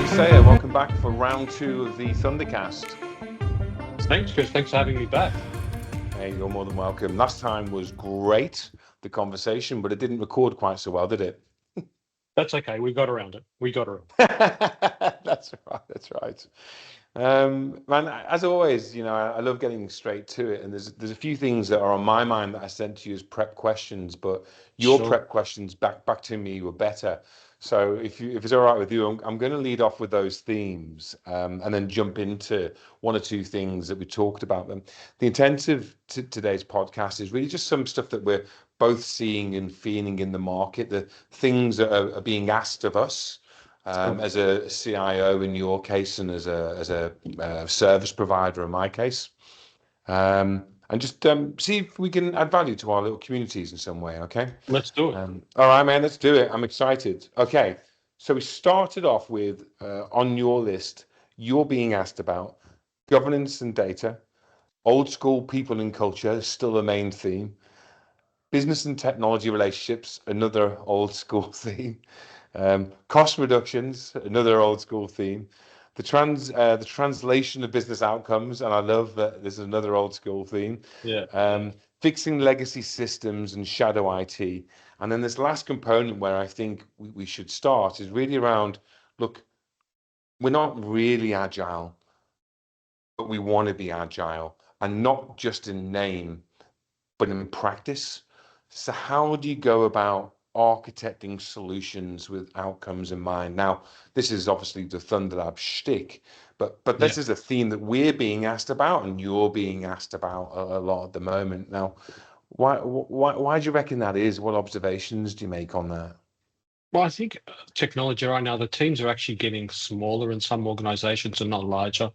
Sayegh, welcome back for round 2 of the Thundercast. Thanks, Chris. Thanks for having me back. Hey, you're more than welcome. Last time was great, the conversation, but it didn't record quite so well, did it? That's okay. We got around it. That's right. That's right. Man, as always, I love getting straight to it, and there's a few things that are on my mind that I sent to you as prep questions, but your Sure. prep questions back to me were better. So if it's all right with you, I'm going to lead off with those themes, and then jump into one or two things that we talked about them. The intent of today's podcast is really just some stuff that we're both seeing and feeling in the market, the things that are being asked of us Sure. as a CIO in your case, and as a service provider in my case, and just see if we can add value to our little communities in some way. Okay. Let's do it. All right, man. Let's do it. I'm excited. Okay. So we started off with on your list, you're being asked about governance and data, old school people and culture is still a main theme. Business and technology relationships, another old school theme. Cost reductions, another old school theme. The translation of business outcomes, and I love that this is another old school theme. Yeah. Fixing legacy systems and shadow IT. And then this last component where I think we should start is really around, look, we're not really agile, but we want to be agile, and not just in name, but in practice. So how do you go about architecting solutions with outcomes in mind? Now, this is obviously the Thunder Lab shtick, but this Yeah. is a theme that we're being asked about, and you're being asked about a lot at the moment. Now, why do you reckon that is? What observations do you make on that? Well, I think technology right now, the teams are actually getting smaller in some organizations and not larger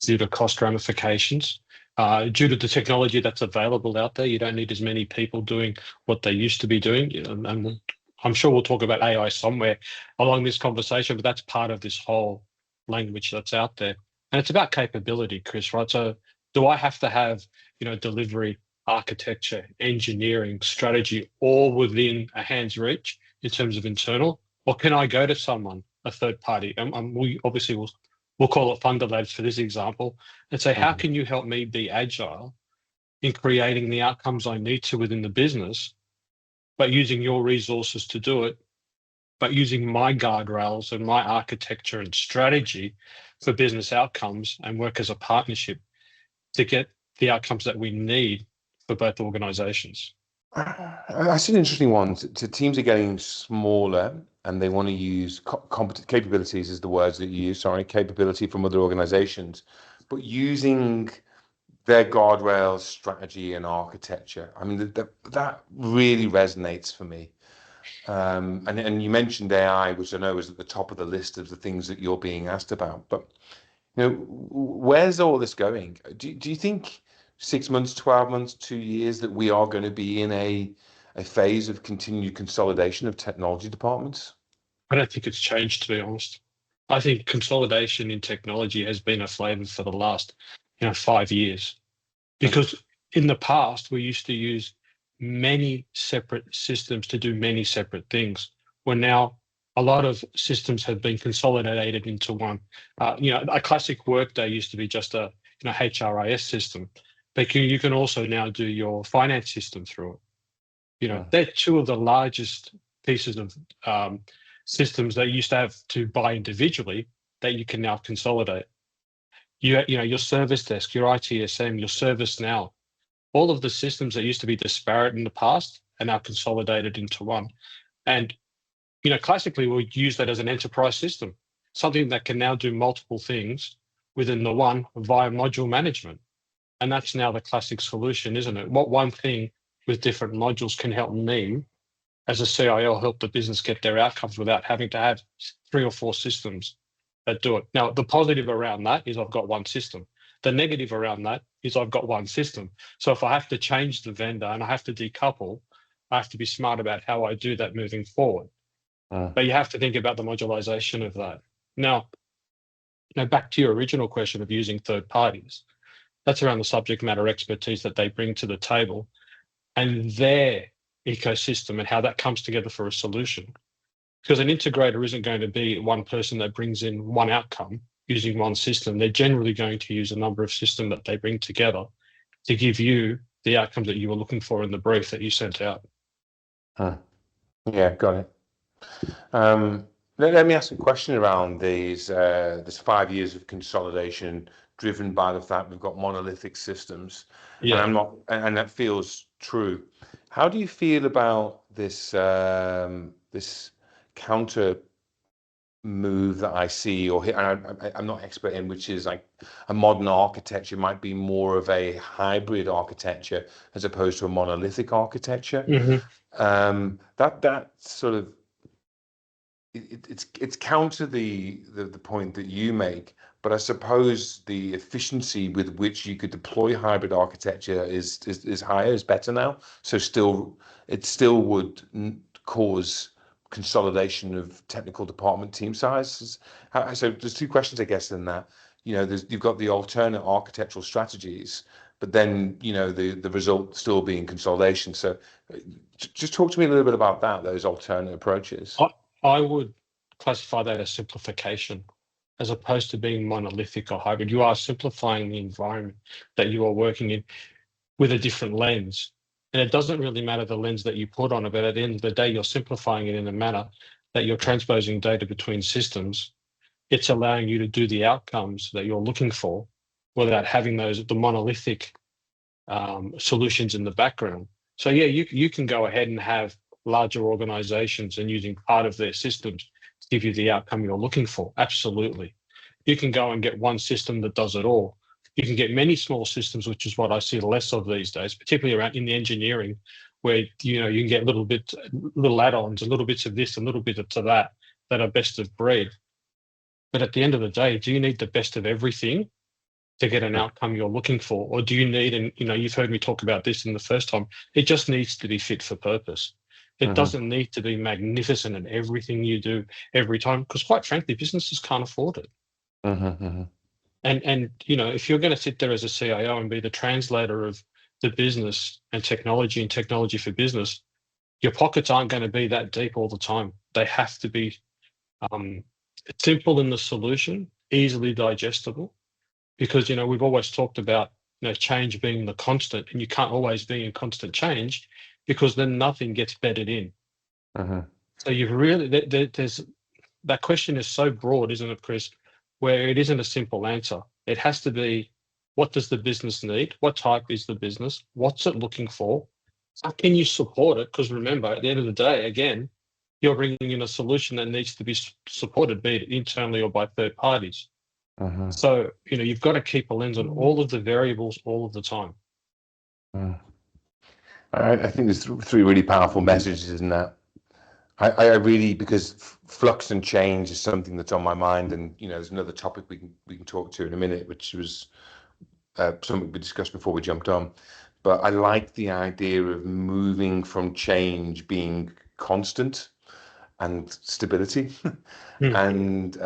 due to cost ramifications. Due to the technology that's available out there, you don't need as many people doing what they used to be doing. And I'm sure we'll talk about AI somewhere along this conversation, but that's part of this whole language that's out there. And it's about capability, Chris, right? So do I have to have, delivery, architecture, engineering, strategy, all within a hand's reach in terms of internal? Or can I go to someone, a third party? And we obviously we'll call it Thunder Labs for this example, and say, how can you help me be agile in creating the outcomes I need to within the business, but using your resources to do it, but using my guardrails and my architecture and strategy for business outcomes and work as a partnership to get the outcomes that we need for both organizations. That's an interesting one. Teams are getting smaller and they want to use capabilities is the words that you use, sorry, capability from other organizations, but using their guardrails, strategy, and architecture. I mean, that really resonates for me. And you mentioned AI, which I know is at the top of the list of the things that you're being asked about. But where's all this going? Do you think 6 months, 12 months, 2 years that we are going to be in a phase of continued consolidation of technology departments? I don't think it's changed, to be honest. I think consolidation in technology has been a flavor for the last, 5 years. Because in the past, we used to use many separate systems to do many separate things. Where now a lot of systems have been consolidated into one. A classic workday used to be just a HRIS system, but you can also now do your finance system through it. They're two of the largest pieces of systems that you used to have to buy individually that you can now consolidate. Your service desk, your ITSM, your ServiceNow, all of the systems that used to be disparate in the past are now consolidated into one. And classically, we use that as an enterprise system, something that can now do multiple things within the one via module management. And that's now the classic solution, isn't it? What one thing with different modules can help me as a CIO help the business get their outcomes without having to have 3 or 4 systems that do it. Now, the positive around that is I've got one system. The negative around that is I've got one system. So if I have to change the vendor and I have to decouple, I have to be smart about how I do that moving forward. But you have to think about the modularization of that. Now, back to your original question of using third parties, that's around the subject matter expertise that they bring to the table and their ecosystem and how that comes together for a solution. Because an integrator isn't going to be one person that brings in one outcome using one system. They're generally going to use a number of systems that they bring together to give you the outcomes that you were looking for in the brief that you sent out. Yeah, got it. Let me ask a question around this 5 years of consolidation driven by the fact we've got monolithic systems, Yeah. and that feels true. How do you feel about this this counter move that I see, or I'm not expert in, which is like a modern architecture might be more of a hybrid architecture as opposed to a monolithic architecture. That sort of it's counter the point that you make, but I suppose the efficiency with which you could deploy hybrid architecture is higher, is better now. So it still would cause consolidation of technical department team sizes. So there's two questions, I guess, in that. You've got the alternate architectural strategies, but then the result still being consolidation. So just talk to me a little bit about those alternate approaches. I would classify that as simplification, as opposed to being monolithic or hybrid. You are simplifying the environment that you are working in with a different lens. And it doesn't really matter the lens that you put on it, but at the end of the day, you're simplifying it in a manner that you're transposing data between systems. It's allowing you to do the outcomes that you're looking for without having the monolithic solutions in the background. So yeah, you can go ahead and have larger organizations and using part of their systems to give you the outcome you're looking for. Absolutely. You can go and get one system that does it all. You can get many small systems, which is what I see less of these days, particularly around in the engineering, where you can get little add-ons, and little bits of this and little bit of that are best of breed. But at the end of the day, do you need the best of everything to get an outcome you're looking for? Or do you need, and you've heard me talk about this in the first time, it just needs to be fit for purpose. It doesn't need to be magnificent in everything you do every time, because quite frankly, businesses can't afford it. And if you're going to sit there as a CIO and be the translator of the business and technology for business, your pockets aren't going to be that deep all the time. They have to be simple in the solution, easily digestible, because we've always talked about change being the constant, and you can't always be in constant change because then nothing gets bedded in. So you've really there's that question is so broad, isn't it, Chris? Where it isn't a simple answer. It has to be, what does the business need? What type is the business? What's it looking for? How can you support it? Because remember, at the end of the day, again, you're bringing in a solution that needs to be supported, be it internally or by third parties. So, you've got to keep a lens on all of the variables all of the time. I think there's three really powerful messages in that. I really, because flux and change is something that's on my mind, and there's another topic we can talk to in a minute, which was something we discussed before we jumped on. But I like the idea of moving from change being constant and stability, and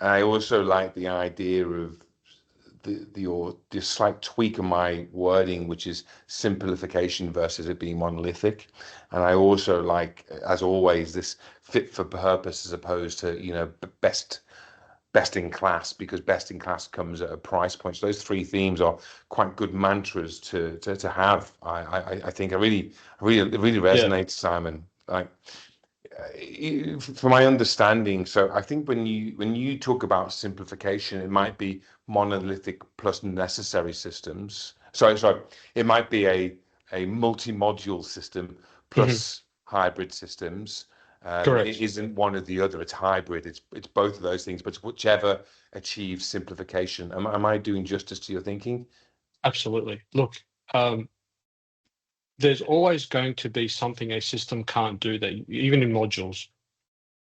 I also like the idea of the slight tweak of my wording, which is simplification versus it being monolithic. And I also like, as always, this fit for purpose as opposed to best in class, because best in class comes at a price point. So those three themes are quite good mantras to have. I think it really resonates, Simon. Like, from my understanding, so I think when you talk about simplification, it might be monolithic plus necessary systems. Sorry, it might be a multi-module system plus hybrid systems. Correct. It isn't one or the other. It's hybrid. It's both of those things, but it's whichever achieves simplification. Am I doing justice to your thinking? Absolutely. Look, there's always going to be something a system can't do, that even in modules,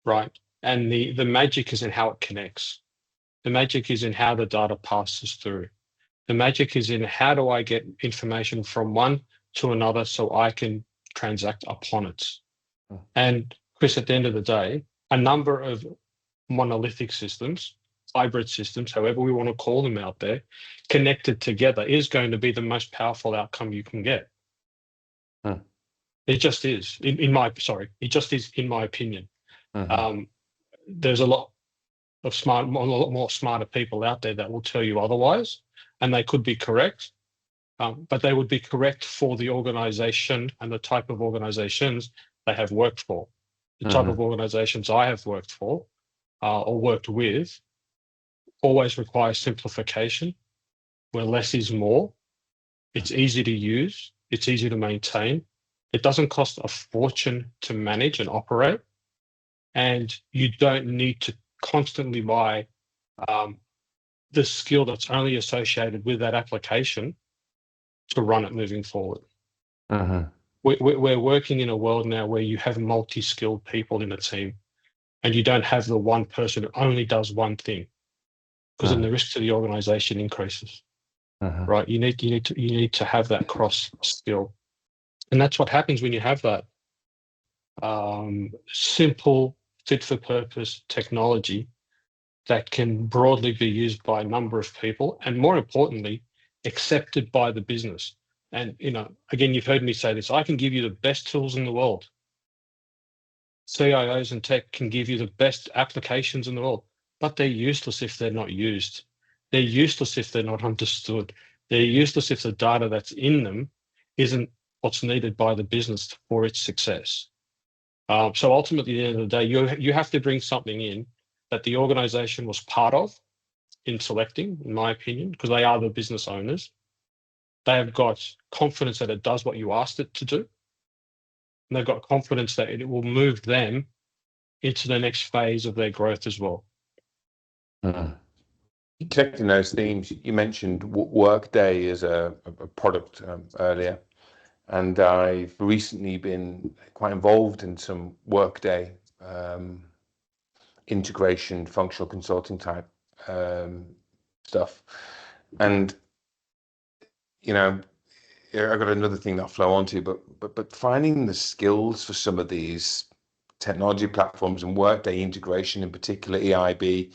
right? And the magic is in how it connects. The magic is in how the data passes through. The magic is in how do I get information from one to another so I can transact upon it. And Chris, at the end of the day, a number of monolithic systems, hybrid systems, however we want to call them out there, connected together is going to be the most powerful outcome you can get. It just is, it just is in my opinion. Um, there's a lot of a lot more smarter people out there that will tell you otherwise, and they could be correct, but they would be correct for the organization and the type of organizations they have worked for. The type of organizations I have worked for or worked with always require simplification, where less is more. It's easy to use, it's easy to maintain. It doesn't cost a fortune to manage and operate, and you don't need to constantly buy the skill that's only associated with that application to run it moving forward. We're working in a world now where you have multi-skilled people in a team, and you don't have the one person who only does one thing, because then the risk to the organization increases. Right? You need to have that cross skill, and that's what happens when you have that simple, fit for purpose technology that can broadly be used by a number of people, and more importantly, accepted by the business. And again, you've heard me say this: I can give you the best tools in the world. CIOs and tech can give you the best applications in the world, but they're useless if they're not used. They're useless if they're not understood. They're useless if the data that's in them isn't what's needed by the business for its success. So ultimately, at the end of the day, you have to bring something in that the organization was part of in selecting, in my opinion, because they are the business owners. They have got confidence that it does what you asked it to do. And they've got confidence that it will move them into the next phase of their growth as well. Connecting those themes, you mentioned Workday as a product earlier, and I've recently been quite involved in some Workday integration, functional consulting type stuff. And I've got another thing that I'll flow onto, but finding the skills for some of these technology platforms and Workday integration, in particular EIB,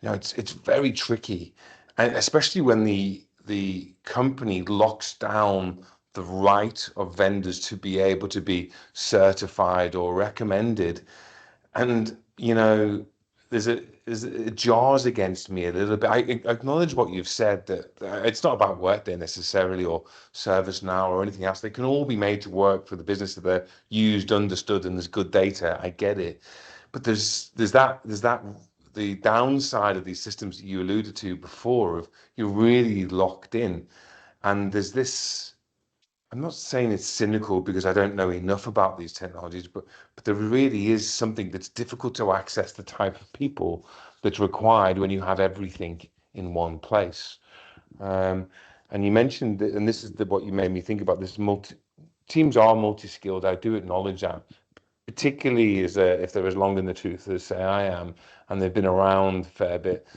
it's very tricky, and especially when the company locks down the right of vendors to be able to be certified or recommended, and it jars against me a little bit. I acknowledge what you've said, that it's not about Workday necessarily or ServiceNow or anything else. They can all be made to work for the business that they're used, understood, and there's good data. I get it, but there's the downside of these systems that you alluded to before, of you're really locked in, and there's this. I'm not saying it's cynical because I don't know enough about these technologies, but there really is something that's difficult to access the type of people that's required when you have everything in one place. And you mentioned that, and this is what you made me think about, this teams are multi-skilled. I do acknowledge that, particularly if they're as long in the tooth as say I am, and they've been around a fair bit.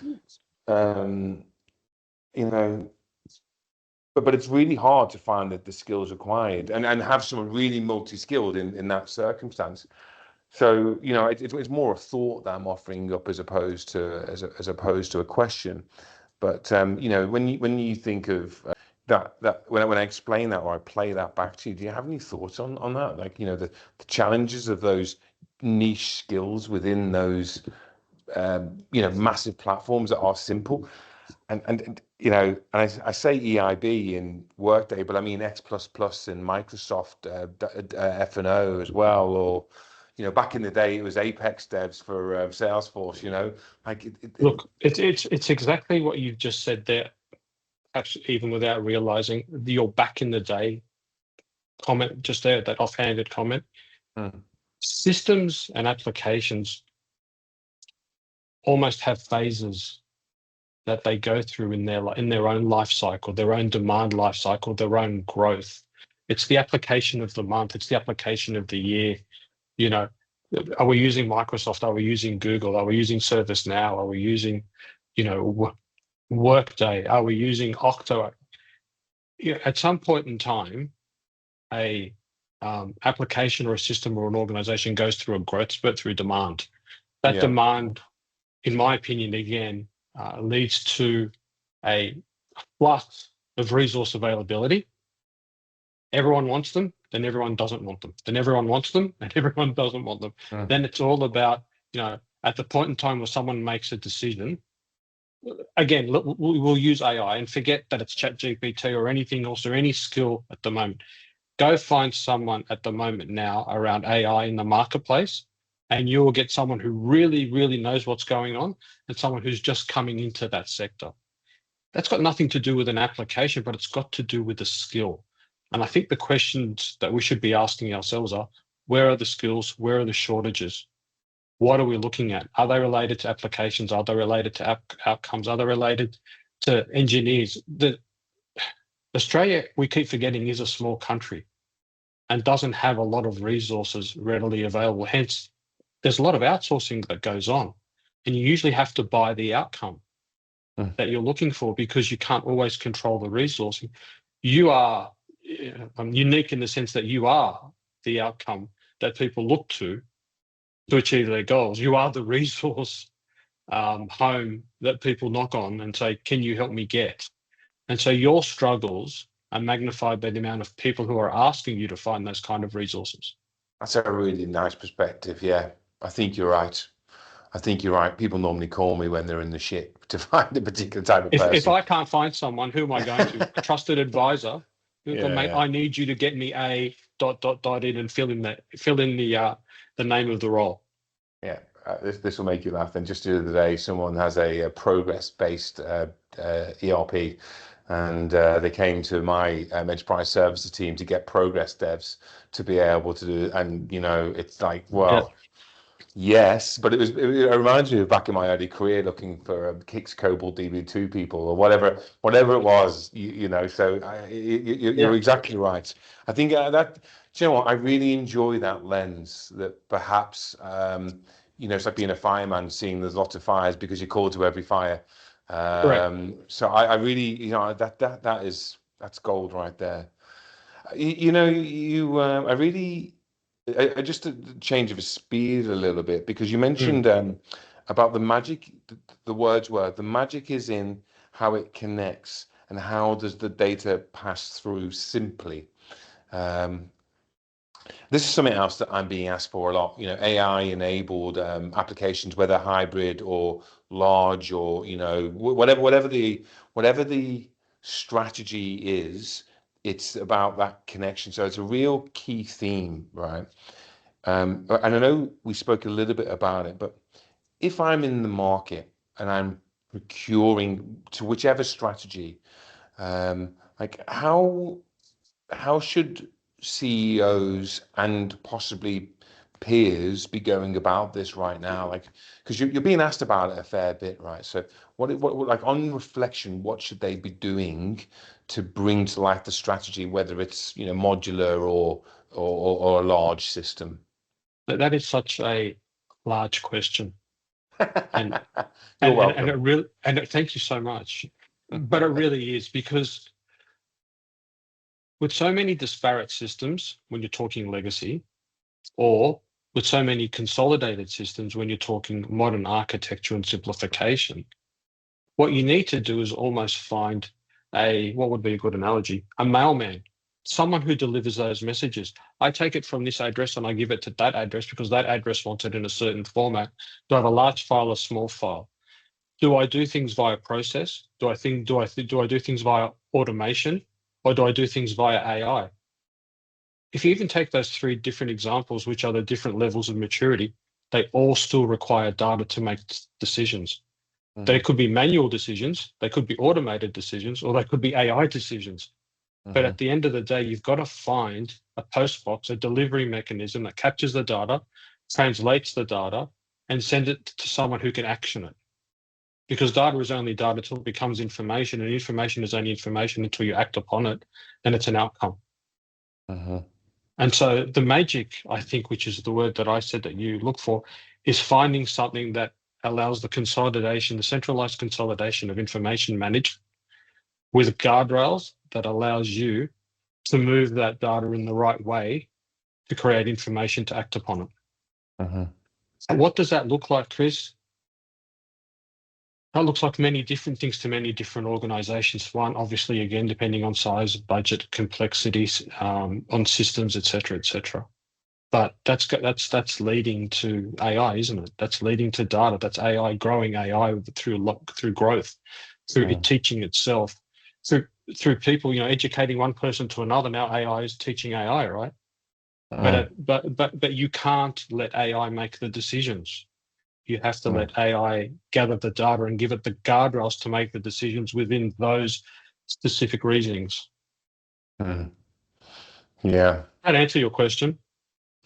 But it's really hard to find the skills required and have someone really multi-skilled in that circumstance. So it's more a thought that I'm offering up as opposed to a question. But when you think of that when I explain that or I play that back to you, do you have any thoughts on that? Like the challenges of those niche skills within those massive platforms that are simple. And I say EIB in Workday, but I mean X++ in Microsoft F&O as well, or back in the day it was Apex devs for Salesforce. Look, it's exactly what you've just said there. Perhaps even without realizing your back in the day comment just there, that offhanded comment. Systems and applications almost have phases that they go through in their own life cycle, their own demand life cycle, their own growth. It's the application of the month. It's the application of the year. Are we using Microsoft? Are we using Google? Are we using ServiceNow? Are we using, Workday? Are we using Octo? At some point in time, a application or a system or an organization goes through a growth spurt through demand. That demand, in my opinion, again, leads to a flux of resource availability. Everyone wants them, then everyone doesn't want them. Then everyone wants them, and everyone doesn't want them. Then it's all about at the point in time where someone makes a decision, again, we'll use AI and forget that it's ChatGPT or anything else or any skill at the moment. Go find someone at the moment now around AI in the marketplace, and you will get someone who really, really knows what's going on and someone who's just coming into that sector. That's got nothing to do with an application, but it's got to do with the skill. And I think the questions that we should be asking ourselves are, where are the skills? Where are the shortages? What are we looking at? Are they related to applications? Are they related to outcomes? Are they related to engineers? Australia, we keep forgetting, is a small country and doesn't have a lot of resources readily available. Hence, there's a lot of outsourcing that goes on, and you usually have to buy the outcome that you're looking for because you can't always control the resourcing. You are unique in the sense that you are the outcome that people look to achieve their goals. You are the resource home that people knock on and say, can you help me get? And so your struggles are magnified by the amount of people who are asking you to find those kind of resources. That's a really nice perspective. Yeah, I think you're right. People normally call me when they're in the shit to find a particular type of person. If I can't find someone, who am I going to? A trusted advisor. Mate, I need you to get me a ... in and fill in the name of the role. Yeah, this will make you laugh. And just the other day, someone has a progress-based ERP, and they came to my enterprise services team to get progress devs to be able to do. And it's like, well. Yeah. Yes, but it reminds me of back in my early career looking for Kix Cobol DB2 people or whatever it was, So you're exactly right. I think that, you know what, I really enjoy that lens that perhaps, it's like being a fireman, seeing there's lots of fires because you're called to every fire. So I really, that's gold right there. I really. Just a change of speed a little bit, because you mentioned about the magic. The words were, the magic is in how it connects and how does the data pass through simply. This is something else that I'm being asked for a lot. AI enabled applications, whether hybrid or large or whatever the strategy is. It's about that connection. So it's a real key theme, right? And I know we spoke a little bit about it, but if I'm in the market and I'm procuring to whichever strategy, like how should CEOs and possibly peers be going about this right now? Like, because you're being asked about it a fair bit, right? So what like on reflection, what should they be doing to bring to life the strategy, whether it's modular or a large system? That is such a large question, and You're welcome. Thank you so much. But it really is, because with so many disparate systems when you're talking legacy, or with so many consolidated systems when you're talking modern architecture and simplification, what you need to do is almost find what would be a good analogy? A mailman, someone who delivers those messages. I take it from this address and I give it to that address because that address wants it in a certain format. Do I have a large file or small file? Do I do things via process? Do I do things via automation, or do I do things via AI? If you even take those three different examples, which are the different levels of maturity, they all still require data to make decisions. They could be manual decisions, they could be automated decisions, or they could be AI decisions. But at the end of the day, you've got to find a post box, a delivery mechanism that captures the data, translates the data, and sends it to someone who can action it. Because data is only data until it becomes information, and information is only information until you act upon it, then it's an outcome. And so the magic, I think, which is the word that I said that you look for, is finding something that allows the consolidation, the centralized consolidation of information management with guardrails that allows you to move that data in the right way to create information to act upon it. And what does that look like, Chris? That looks like many different things to many different organizations. One, obviously, again, depending on size, budget, complexities, on systems, et cetera, et cetera. But that's leading to AI, isn't it? That's leading to data. That's AI growing AI through growth, through it teaching itself, through people, educating one person to another. Now AI is teaching AI, right? But you can't let AI make the decisions. You have to let AI gather the data and give it the guardrails to make the decisions within those specific reasonings. Yeah. That answer your question?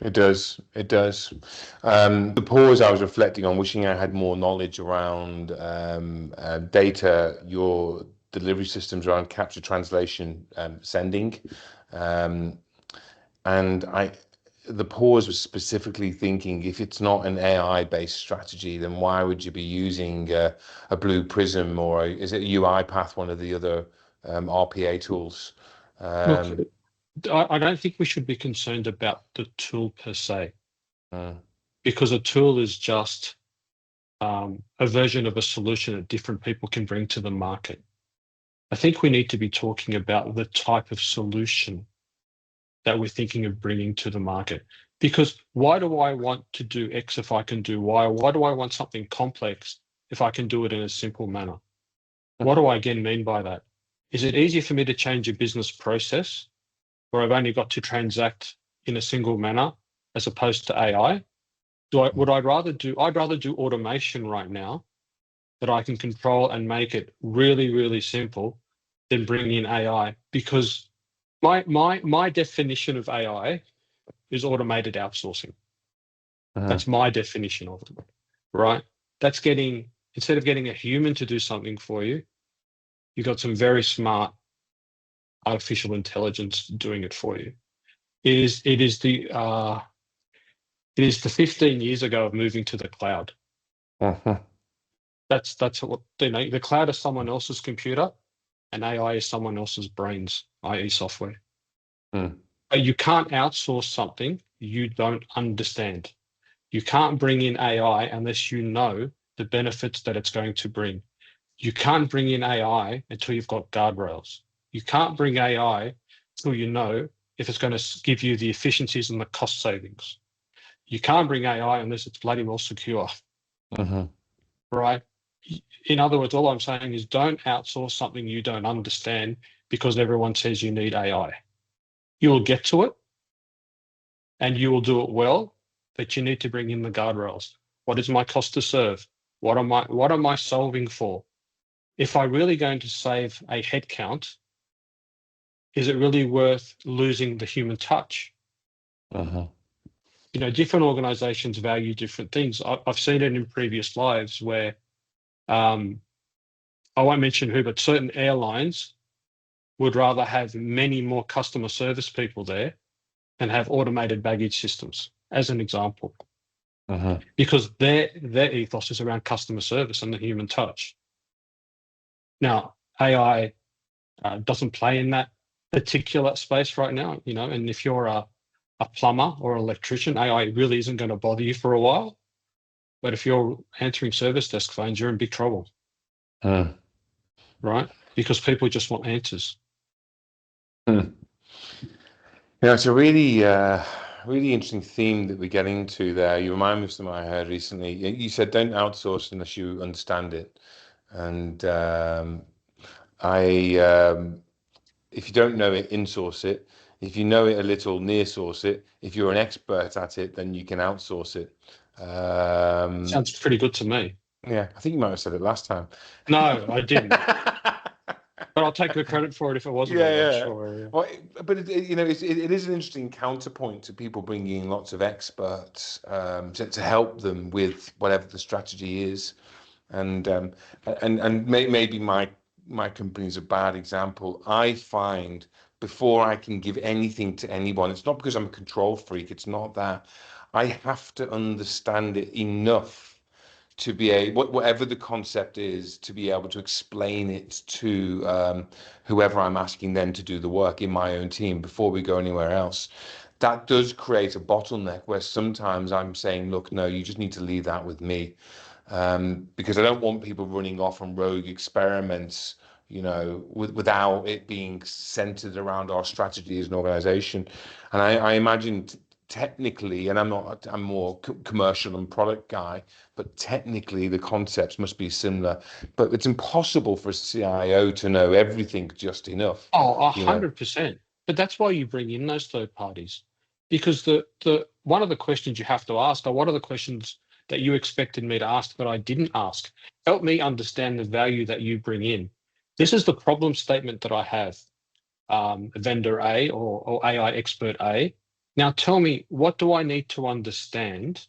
It does. It does. The pause I was reflecting on, wishing I had more knowledge around data, your delivery systems around capture, translation, sending, and the pause was specifically thinking, if it's not an AI-based strategy, then why would you be using a Blue Prism, or is it UiPath, one of the other RPA tools? Look, I don't think we should be concerned about the tool per se, because a tool is just a version of a solution that different people can bring to the market. I think we need to be talking about the type of solution that we're thinking of bringing to the market. Because why do I want to do X if I can do Y? Or why do I want something complex if I can do it in a simple manner? What do I again mean by that? Is it easier for me to change a business process where I've only got to transact in a single manner as opposed to AI? I'd rather do automation right now that I can control and make it really, really simple than bring in AI, because my definition of AI is automated outsourcing. That's my definition of it, right? That's instead of getting a human to do something for you, you've got some very smart artificial intelligence doing it for you. It is the 15 years ago of moving to the cloud. That's what the cloud is someone else's computer, and AI is someone else's brains, i.e. software. But you can't outsource something you don't understand. You can't bring in AI unless you know the benefits that it's going to bring. You can't bring in AI until you've got guardrails. You can't bring AI until you know if it's going to give you the efficiencies and the cost savings. You can't bring AI unless it's bloody well secure. Right? In other words, all I'm saying is don't outsource something you don't understand because everyone says you need AI. You will get to it and you will do it well, but you need to bring in the guardrails. What is my cost to serve? What am I solving for? If I'm really going to save a head count, is it really worth losing the human touch? Different organizations value different things. I've seen it in previous lives where I won't mention who, but certain airlines would rather have many more customer service people there and have automated baggage systems, as an example, because their ethos is around customer service and the human touch. Now, AI doesn't play in that particular space right now, and if you're a plumber or an electrician, AI really isn't going to bother you for a while. But if you're answering service desk phones, you're in big trouble, right? Because people just want answers. It's a really, really interesting theme that we're getting to there. You remind me of something I heard recently. You said, don't outsource unless you understand it. And if you don't know it, insource it. If you know it a little, near source it. If you're an expert at it, then you can outsource it. Sounds pretty good to me. Yeah, I think you might have said it last time. No, I didn't. But I'll take the credit for it if it wasn't. Sure. Well, but it is an interesting counterpoint to people bringing in lots of experts to help them with whatever the strategy is, and maybe my company is a bad example. I find before I can give anything to anyone, it's not because I'm a control freak. It's not that. I have to understand it enough to be whatever the concept is, to be able to explain it to whoever I'm asking them to do the work in my own team before we go anywhere else. That does create a bottleneck where sometimes I'm saying, look, no, you just need to leave that with me, because I don't want people running off on rogue experiments, without it being centered around our strategy as an organization. And I imagine technically, and I'm more commercial and product guy, but technically the concepts must be similar. But it's impossible for a CIO to know everything just enough. Oh, You know. 100%. But that's why you bring in those third parties, because the one of the questions you have to ask are, what are the questions that you expected me to ask that I didn't ask? Help me understand the value that you bring in. This is the problem statement that I have, vendor A or AI expert A. Now tell me, what do I need to understand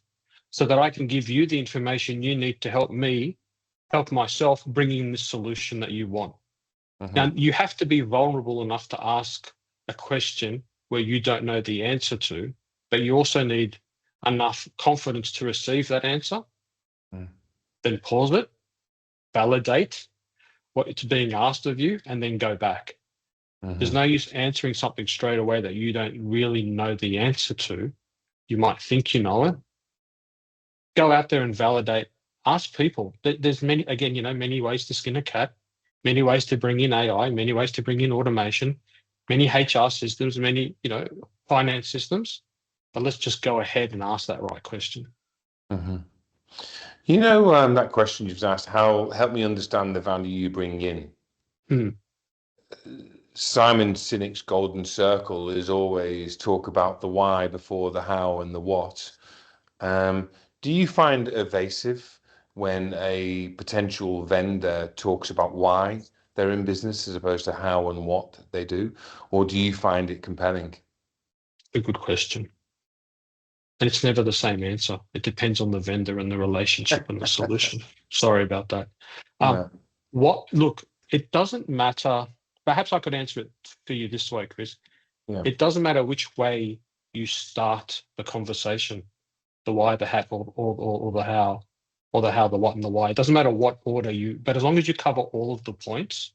so that I can give you the information you need to help me help myself bring in the solution that you want. Now, you have to be vulnerable enough to ask a question where you don't know the answer to, but you also need enough confidence to receive that answer, then pause it, validate what it's being asked of you, and then go back. There's no use answering something straight away that you don't really know the answer to. You might think you know it. Go out there and validate. Ask people. There's many, again, many ways to skin a cat, many ways to bring in AI, many ways to bring in automation, many HR systems, many, finance systems. But let's just go ahead and ask that right question. That question you've asked, help me understand the value you bring in. Simon Sinek's golden circle is always talk about the why before the how and the what. Do you find it evasive when a potential vendor talks about why they're in business as opposed to how and what they do? Or do you find it compelling? A good question. And it's never the same answer. It depends on the vendor and the relationship and the solution. Sorry about that. Look, it doesn't matter. Perhaps I could answer it for you this way, Chris. Yeah. It doesn't matter which way you start the conversation, the why, the how, or the how, or the how, the what, and the why. It doesn't matter what order but as long as you cover all of the points,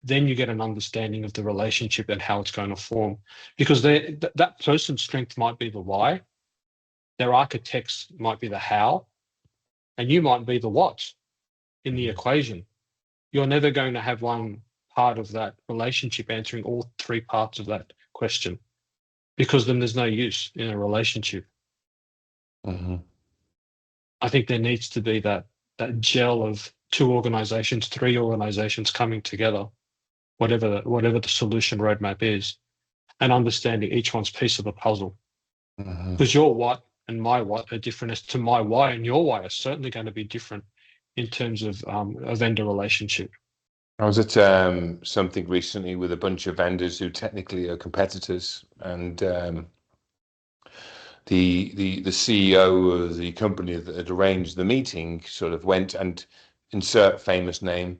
then you get an understanding of the relationship and how it's going to form. Because that person's strength might be the why, their architects might be the how, and you might be the what in the equation. You're never going to have one part of that relationship answering all three parts of that question, because then there's no use in a relationship. I think there needs to be that gel of two organizations, three organizations coming together, whatever the solution roadmap is, and understanding each one's piece of the puzzle. Because your what and my what are different as to my why, and your why are certainly going to be different in terms of a vendor relationship. I was at something recently with a bunch of vendors who technically are competitors, and the CEO of the company that had arranged the meeting sort of went and insert famous name,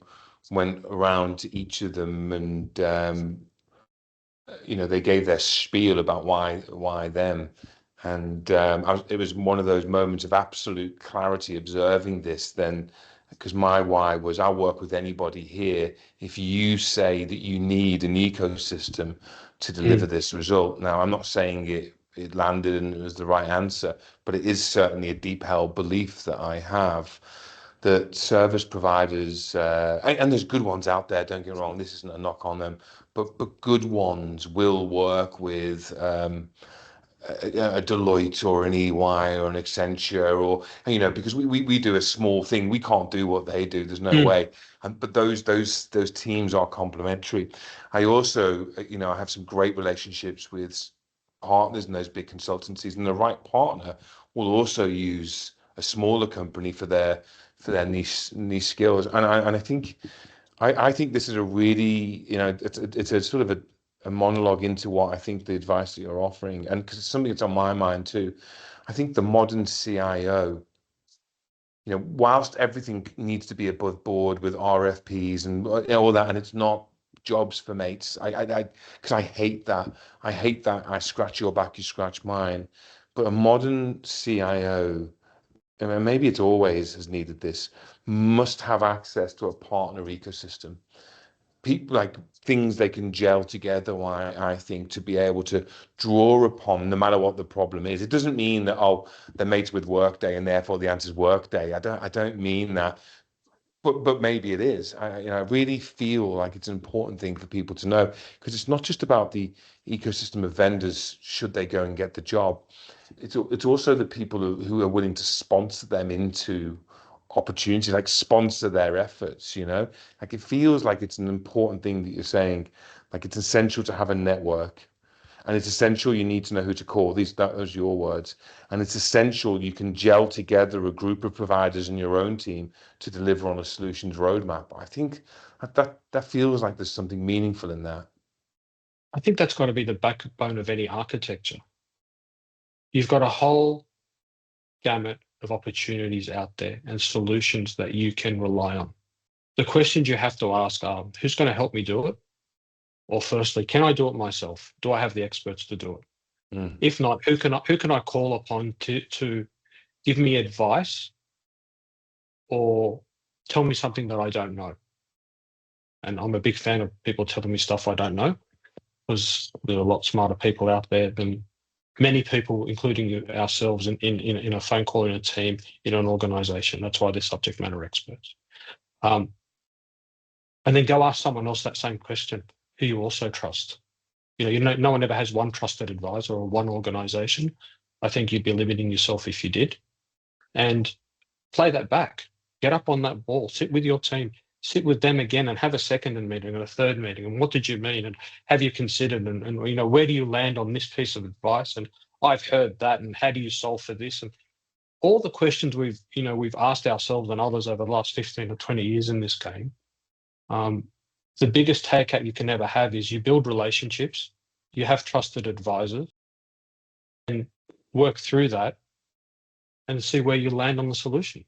went around to each of them, and they gave their spiel about why them. And it was one of those moments of absolute clarity observing this then, because my why was, I'll work with anybody here if you say that you need an ecosystem to deliver this result. Now, I'm not saying it landed and it was the right answer, but it is certainly a deep held belief that I have that service providers, and there's good ones out there, don't get me wrong, this isn't a knock on them, but good ones will work with a Deloitte or an EY or an Accenture, or because we do a small thing, we can't do what they do. There's no way. But those teams are complementary. I also I have some great relationships with partners in those big consultancies, and the right partner will also use a smaller company for their niche skills. And I think this is a really it's a sort of a monologue into what I think the advice that you're offering, and because it's something that's on my mind too. I think the modern CIO, whilst everything needs to be above board with RFPs and all that, and it's not jobs for mates. Because I hate that. I scratch your back, you scratch mine. But a modern CIO, and maybe it always has needed this, must have access to a partner ecosystem. People, like, things they can gel together, I think, to be able to draw upon no matter what the problem is. It doesn't mean that they're mates with Workday and therefore the answer is Workday. I don't mean that. but maybe it is. I really feel like it's an important thing for people to know, because it's not just about the ecosystem of vendors should they go and get the job. It's also the people who are willing to sponsor them into opportunity, like sponsor their efforts. Like it feels like it's an important thing that you're saying. Like it's essential to have a network, and it's essential you need to know who to call. Those are your words. And it's essential you can gel together a group of providers in your own team to deliver on a solutions roadmap. I think that feels like there's something meaningful in that. I think that's got to be the backbone of any architecture. You've got a whole gamut of opportunities out there and solutions that you can rely on. The questions you have to ask are, who's going to help me do it? Or firstly, can I do it myself? Do I have the experts to do it? Mm. If not, who can I call upon to give me advice or tell me something that I don't know? And I'm a big fan of people telling me stuff I don't know, because there are a lot smarter people out there than many people, including ourselves, in a phone call, in a team, in an organization. That's why they're subject matter experts. And then go ask someone else that same question, who you also trust. No one ever has one trusted advisor or one organization. I think you'd be limiting yourself if you did. And play that back. Get up on that ball. Sit with your team. Sit with them again and have a second meeting and a third meeting. And what did you mean? And have you considered? And where do you land on this piece of advice? And I've heard that. And how do you solve for this? And all the questions we've asked ourselves and others over the last 15 or 20 years in this game. The biggest takeout you can ever have is you build relationships, you have trusted advisors, and work through that and see where you land on the solution.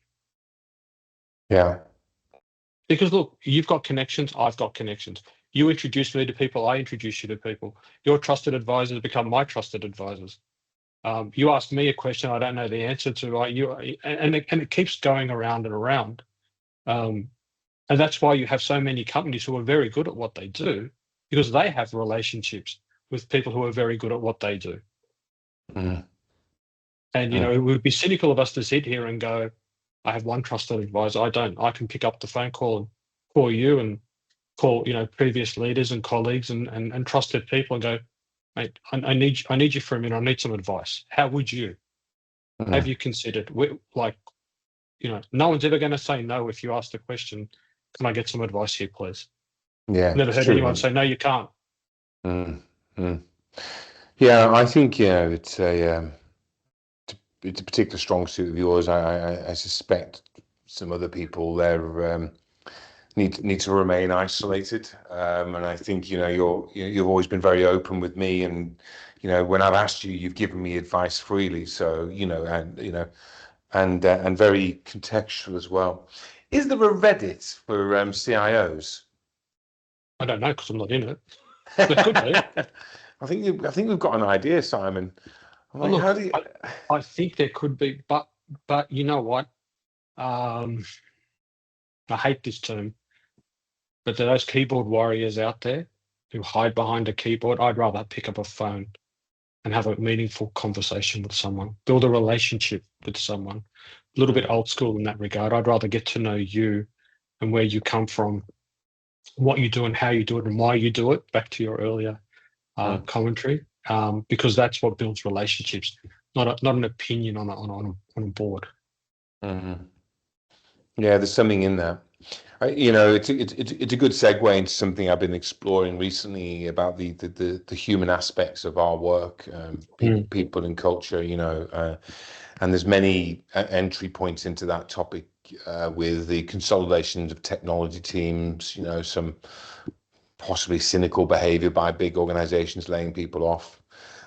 Yeah. Because look, you've got connections, I've got connections. You introduce me to people, I introduce you to people. Your trusted advisors become my trusted advisors. You ask me a question I don't know the answer to, and it keeps going around and around. And that's why you have so many companies who are very good at what they do, because they have relationships with people who are very good at what they do. Mm. And, it would be cynical of us to sit here and go, I have one trusted advisor. I don't. I can pick up the phone call and call you and call, previous leaders and colleagues and trusted people and go, mate, I need you for a minute. I need some advice. How would you? Have you considered? No one's ever going to say no if you ask the question, can I get some advice here, please? Yeah. Never heard anyone say, no, you can't. Yeah, I think, it's a particular strong suit of yours. I suspect some other people there need to remain isolated. And I think, you've always been very open with me, and, when I've asked you, you've given me advice freely. So, and very contextual as well. Is there a Reddit for CIOs? I don't know, because I'm not in it. There could be. I think we've got an idea, Simon. I'm like, Look, how do you... I think there could be, but you know what? I hate this term, but there are those keyboard warriors out there who hide behind a keyboard. I'd rather pick up a phone and have a meaningful conversation with someone, build a relationship with someone. A little bit old school in that regard. I'd rather get to know you and where you come from, what you do and how you do it and why you do it, back to your earlier commentary, because that's what builds relationships, not an opinion on a board. Mm-hmm. Yeah, there's something in that. It's a good segue into something I've been exploring recently about the human aspects of our work, people and culture. And there's many entry points into that topic with the consolidation of technology teams. Some possibly cynical behavior by big organizations laying people off,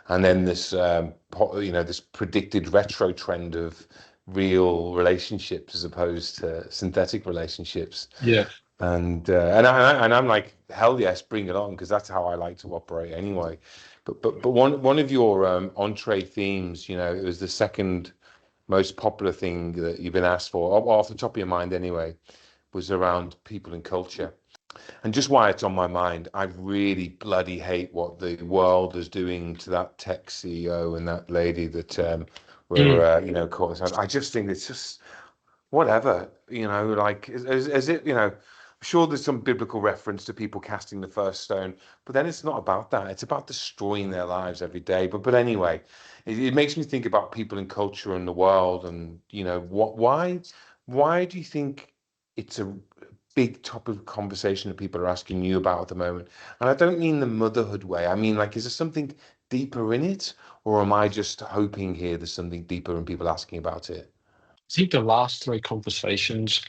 and then this this predicted retro trend of real relationships as opposed to synthetic relationships. Yeah. And I'm like, hell yes, bring it on, because that's how I like to operate anyway. But one of your entree themes, it was the second most popular thing that you've been asked for, off the top of your mind anyway, was around people and culture. And just why it's on my mind, I really bloody hate what the world is doing to that tech CEO and that lady that caught us. I just think it's just whatever, like as it, I'm sure there's some biblical reference to people casting the first stone, but then it's not about that. It's about destroying their lives every day. But anyway, it makes me think about people in culture and the world, and why do you think it's a big topic of conversation that people are asking you about at the moment? And I don't mean the motherhood way. I mean, like, is there something deeper in it, or am I just hoping here there's something deeper and people asking about it? I think the last three conversations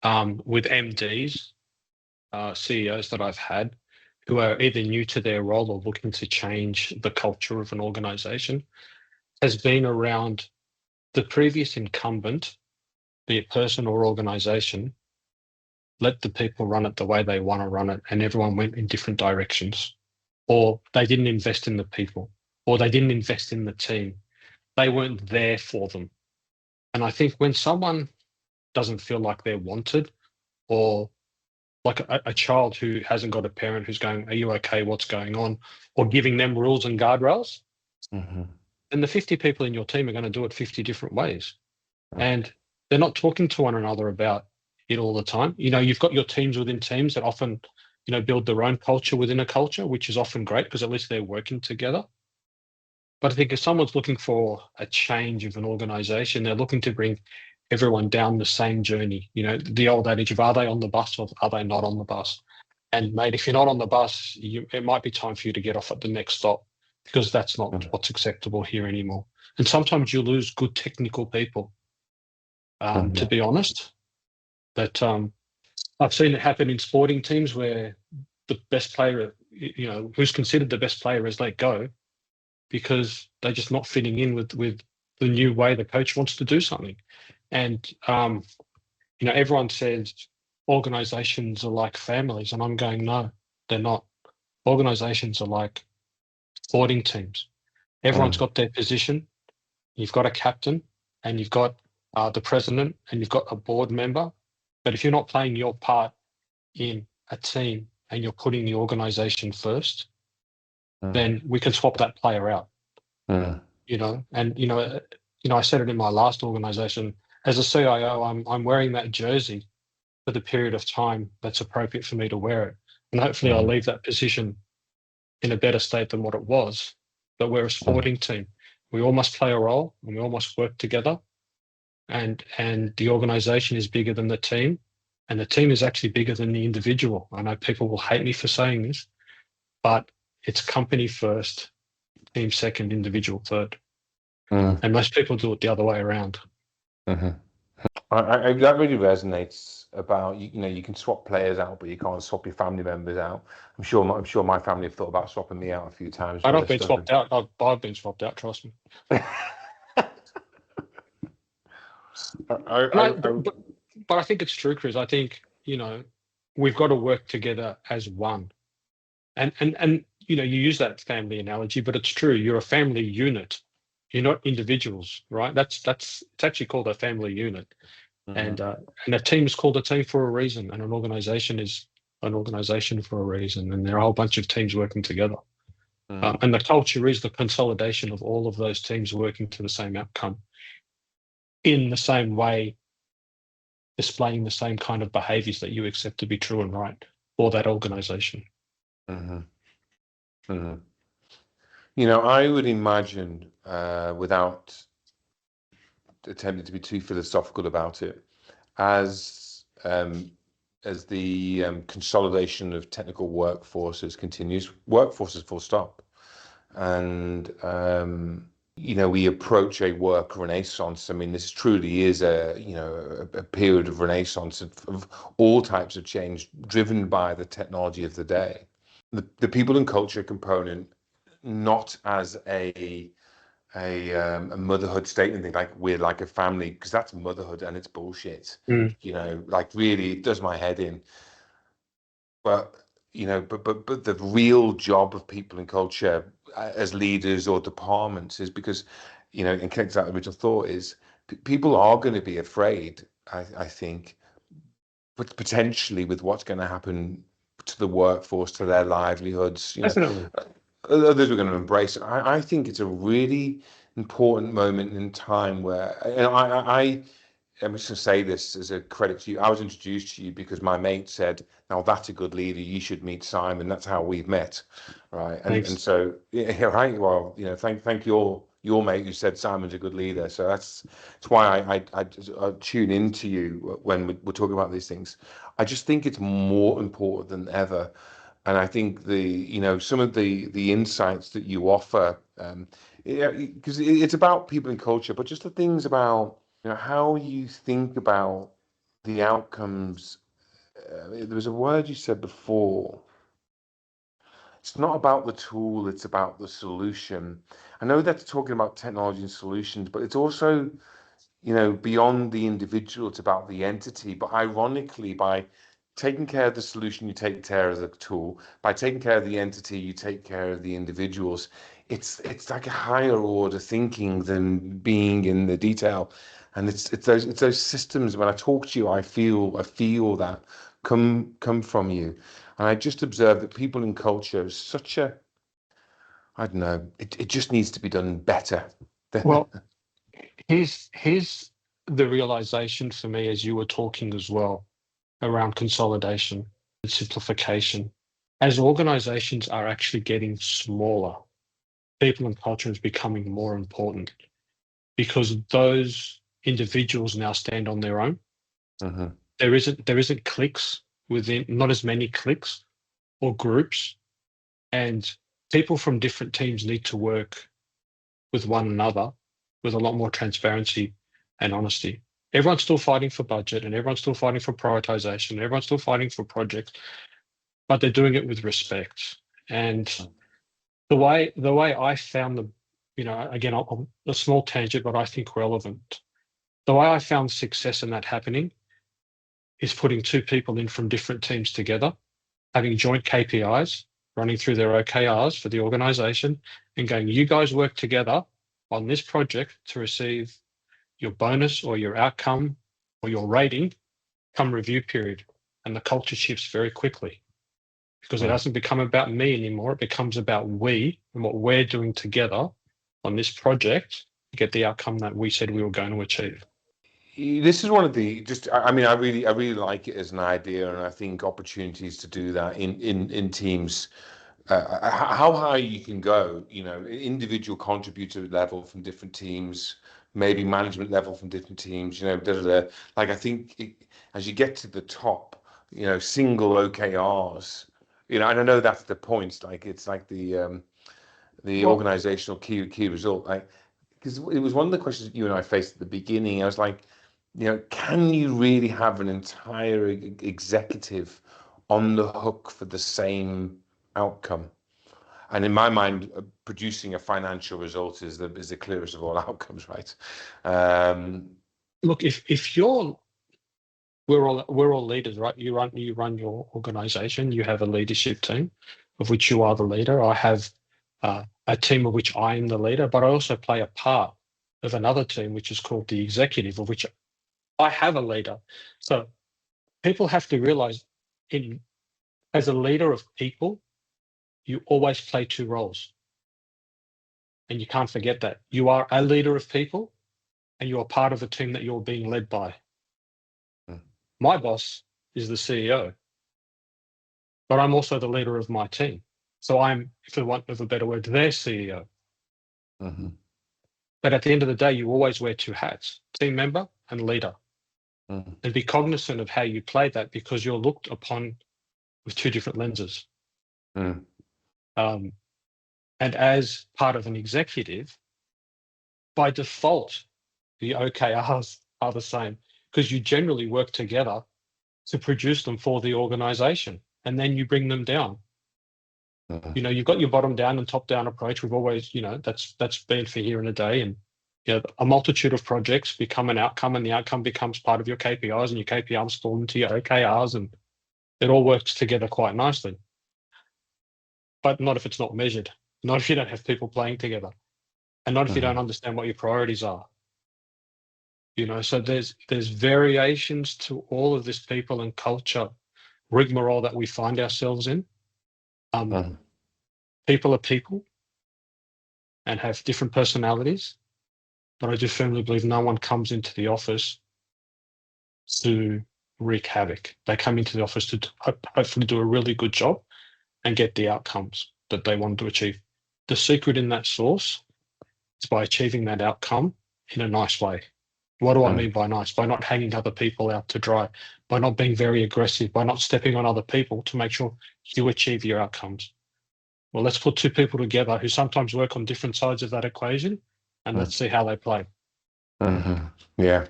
with MDs, CEOs that I've had, who are either new to their role or looking to change the culture of an organization, has been around the previous incumbent, be it person or organization, let the people run it the way they want to run it, and everyone went in different directions. Or they didn't invest in the people, or they didn't invest in the team. They weren't there for them. And I think when someone doesn't feel like they're wanted, or like a child who hasn't got a parent who's going, "Are you okay? What's going on?" or giving them rules and guardrails, Mm-hmm. then the 50 people in your team are going to do it 50 different ways. And they're not talking to one another about it all the time. You've got your teams within teams that often, build their own culture within a culture, which is often great because at least they're working together. But I think if someone's looking for a change of an organization, they're looking to bring everyone down the same journey. The old adage of, are they on the bus or are they not on the bus? And mate, if you're not on the bus, it might be time for you to get off at the next stop, because that's not what's acceptable here anymore. And sometimes you lose good technical people, to be honest. That I've seen it happen in sporting teams where the best player, who's considered the best player as they go, because they're just not fitting in with the new way the coach wants to do something. And everyone says organizations are like families, and I'm going, no, they're not. Organizations are like sporting teams. Everyone's got their position. You've got a captain, and you've got the president, and you've got a board member. But if you're not playing your part in a team and you're putting the organization first, then we can swap that player out. And I said it in my last organization, as a CIO, I'm wearing that jersey for the period of time that's appropriate for me to wear it. And hopefully I'll leave that position in a better state than what it was. But we're a sporting team. We all must play a role, and we all must work together. And the organization is bigger than the team, and the team is actually bigger than the individual. I know people will hate me for saying this, but it's company first, team second, individual third. And most people do it the other way around. That really resonates about you can swap players out, but you can't swap your family members out. I'm sure my family have thought about swapping me out a few times. I've not been swapped out. I've been swapped out, trust me. But I think it's true, Chris. I think, we've got to work together as one. And you use that family analogy, but it's true. You're a family unit. You're not individuals, right? It's actually called a family unit. And a team is called a team for a reason, and an organization is an organization for a reason. And there are a whole bunch of teams working together. And the culture is the consolidation of all of those teams working to the same outcome in the same way, displaying the same kind of behaviors that you accept to be true and right for that organization. I would imagine, without attempting to be too philosophical about it, as the consolidation of technical workforces continues, workforces full stop, and we approach a work renaissance. I mean, this truly is a period of renaissance of all types of change, driven by the technology of the day. The people and culture component, not as a motherhood statement thing, like we're like a family, because that's motherhood and it's bullshit. Like really, it does my head in. But but the real job of people and culture as leaders or departments is, because and connected to that original thought, is people are going to be afraid, I think, but potentially with what's going to happen to the workforce, to their livelihoods, Definitely. Others are going to embrace it. I think it's a really important moment in time where, I'm just going to say this as a credit to you. I was introduced to you because my mate said, "Now that's a good leader. You should meet Simon." That's how we've met, right? And Thanks. so yeah, right. Well, thank your mate who said Simon's a good leader. So that's why I tune into you when we're talking about these things. I just think it's more important than ever, and I think some of the insights that you offer, yeah, because it's about people and culture, but just the things about how you think about the outcomes. There was a word you said before. It's not about the tool, it's about the solution. I know that's talking about technology and solutions, but it's also, beyond the individual, it's about the entity. But ironically, by taking care of the solution, you take care of the tool. By taking care of the entity, you take care of the individuals. It's like a higher order thinking than being in the detail. And it's those systems. When I talk to you, I feel that come from you. And I just observe that people in culture is such a, I don't know, it just needs to be done better. Well, here's the realization for me as you were talking as well around consolidation and simplification. As organizations are actually getting smaller, people and culture is becoming more important because those individuals now stand on their own. Hmm. There isn't cliques within, not as many cliques or groups, and people from different teams need to work with one another with a lot more transparency and honesty. Everyone's still fighting for budget and everyone's still fighting for prioritization, and everyone's still fighting for projects, but they're doing it with respect. And the way I found the, again, a small tangent, but I think relevant. The way I found success in that happening is putting two people in from different teams together, having joint KPIs, running through their OKRs for the organization, and going, you guys work together on this project to receive your bonus or your outcome or your rating come review period. And the culture shifts very quickly because it doesn't become about me anymore. It becomes about we and what we're doing together on this project to get the outcome that we said we were going to achieve. This is one of the just. I mean, I really like it as an idea, and I think opportunities to do that in teams. How high you can go, individual contributor level from different teams, maybe management level from different teams. Da, da, da. Like I think as you get to the top, single OKRs. And I know that's the point. Like it's like the Well, organizational key result. Like because it was one of the questions that you and I faced at the beginning. I was like, can you really have an entire executive on the hook for the same outcome? And in my mind, producing a financial result is the clearest of all outcomes, right? Um, look, if you're we're all leaders, right? You run your organization. You have a leadership team, of which you are the leader. I have a team of which I am the leader, but I also play a part of another team, which is called the executive, of which I have a leader. So people have to realize, in as a leader of people, you always play two roles, and you can't forget that you are a leader of people, and you are part of a team that you're being led by. My boss is the CEO, but I'm also the leader of my team. So I'm, for want of a better word, their CEO. mhm, But at the end of the day, you always wear two hats, team member and leader. mhm, And be cognizant of how you play that because you're looked upon with two different lenses. mhm, Um, and as part of an executive, by default, the OKRs are the same because you generally work together to produce them for the organization and then you bring them down. mhm, You've got your bottom down and top down approach. We've always, that's been for here and a day. And a multitude of projects become an outcome, and the outcome becomes part of your KPIs, and your KPIs fall into your OKRs, and it all works together quite nicely. But not if it's not measured, not if you don't have people playing together, and not if you don't mhm, understand what your priorities are. So there's variations to all of this people and culture rigmarole that we find ourselves in. Um, mhm. People are people and have different personalities. But I do firmly believe no one comes into the office to wreak havoc. They come into the office to hopefully do a really good job and get the outcomes that they want to achieve. The secret in that sauce is by achieving that outcome in a nice way. What do I mean by nice? By not hanging other people out to dry, by not being very aggressive, by not stepping on other people to make sure you achieve your outcomes. Well, let's put two people together who sometimes work on different sides of that equation, and let's see how they play. Yeah.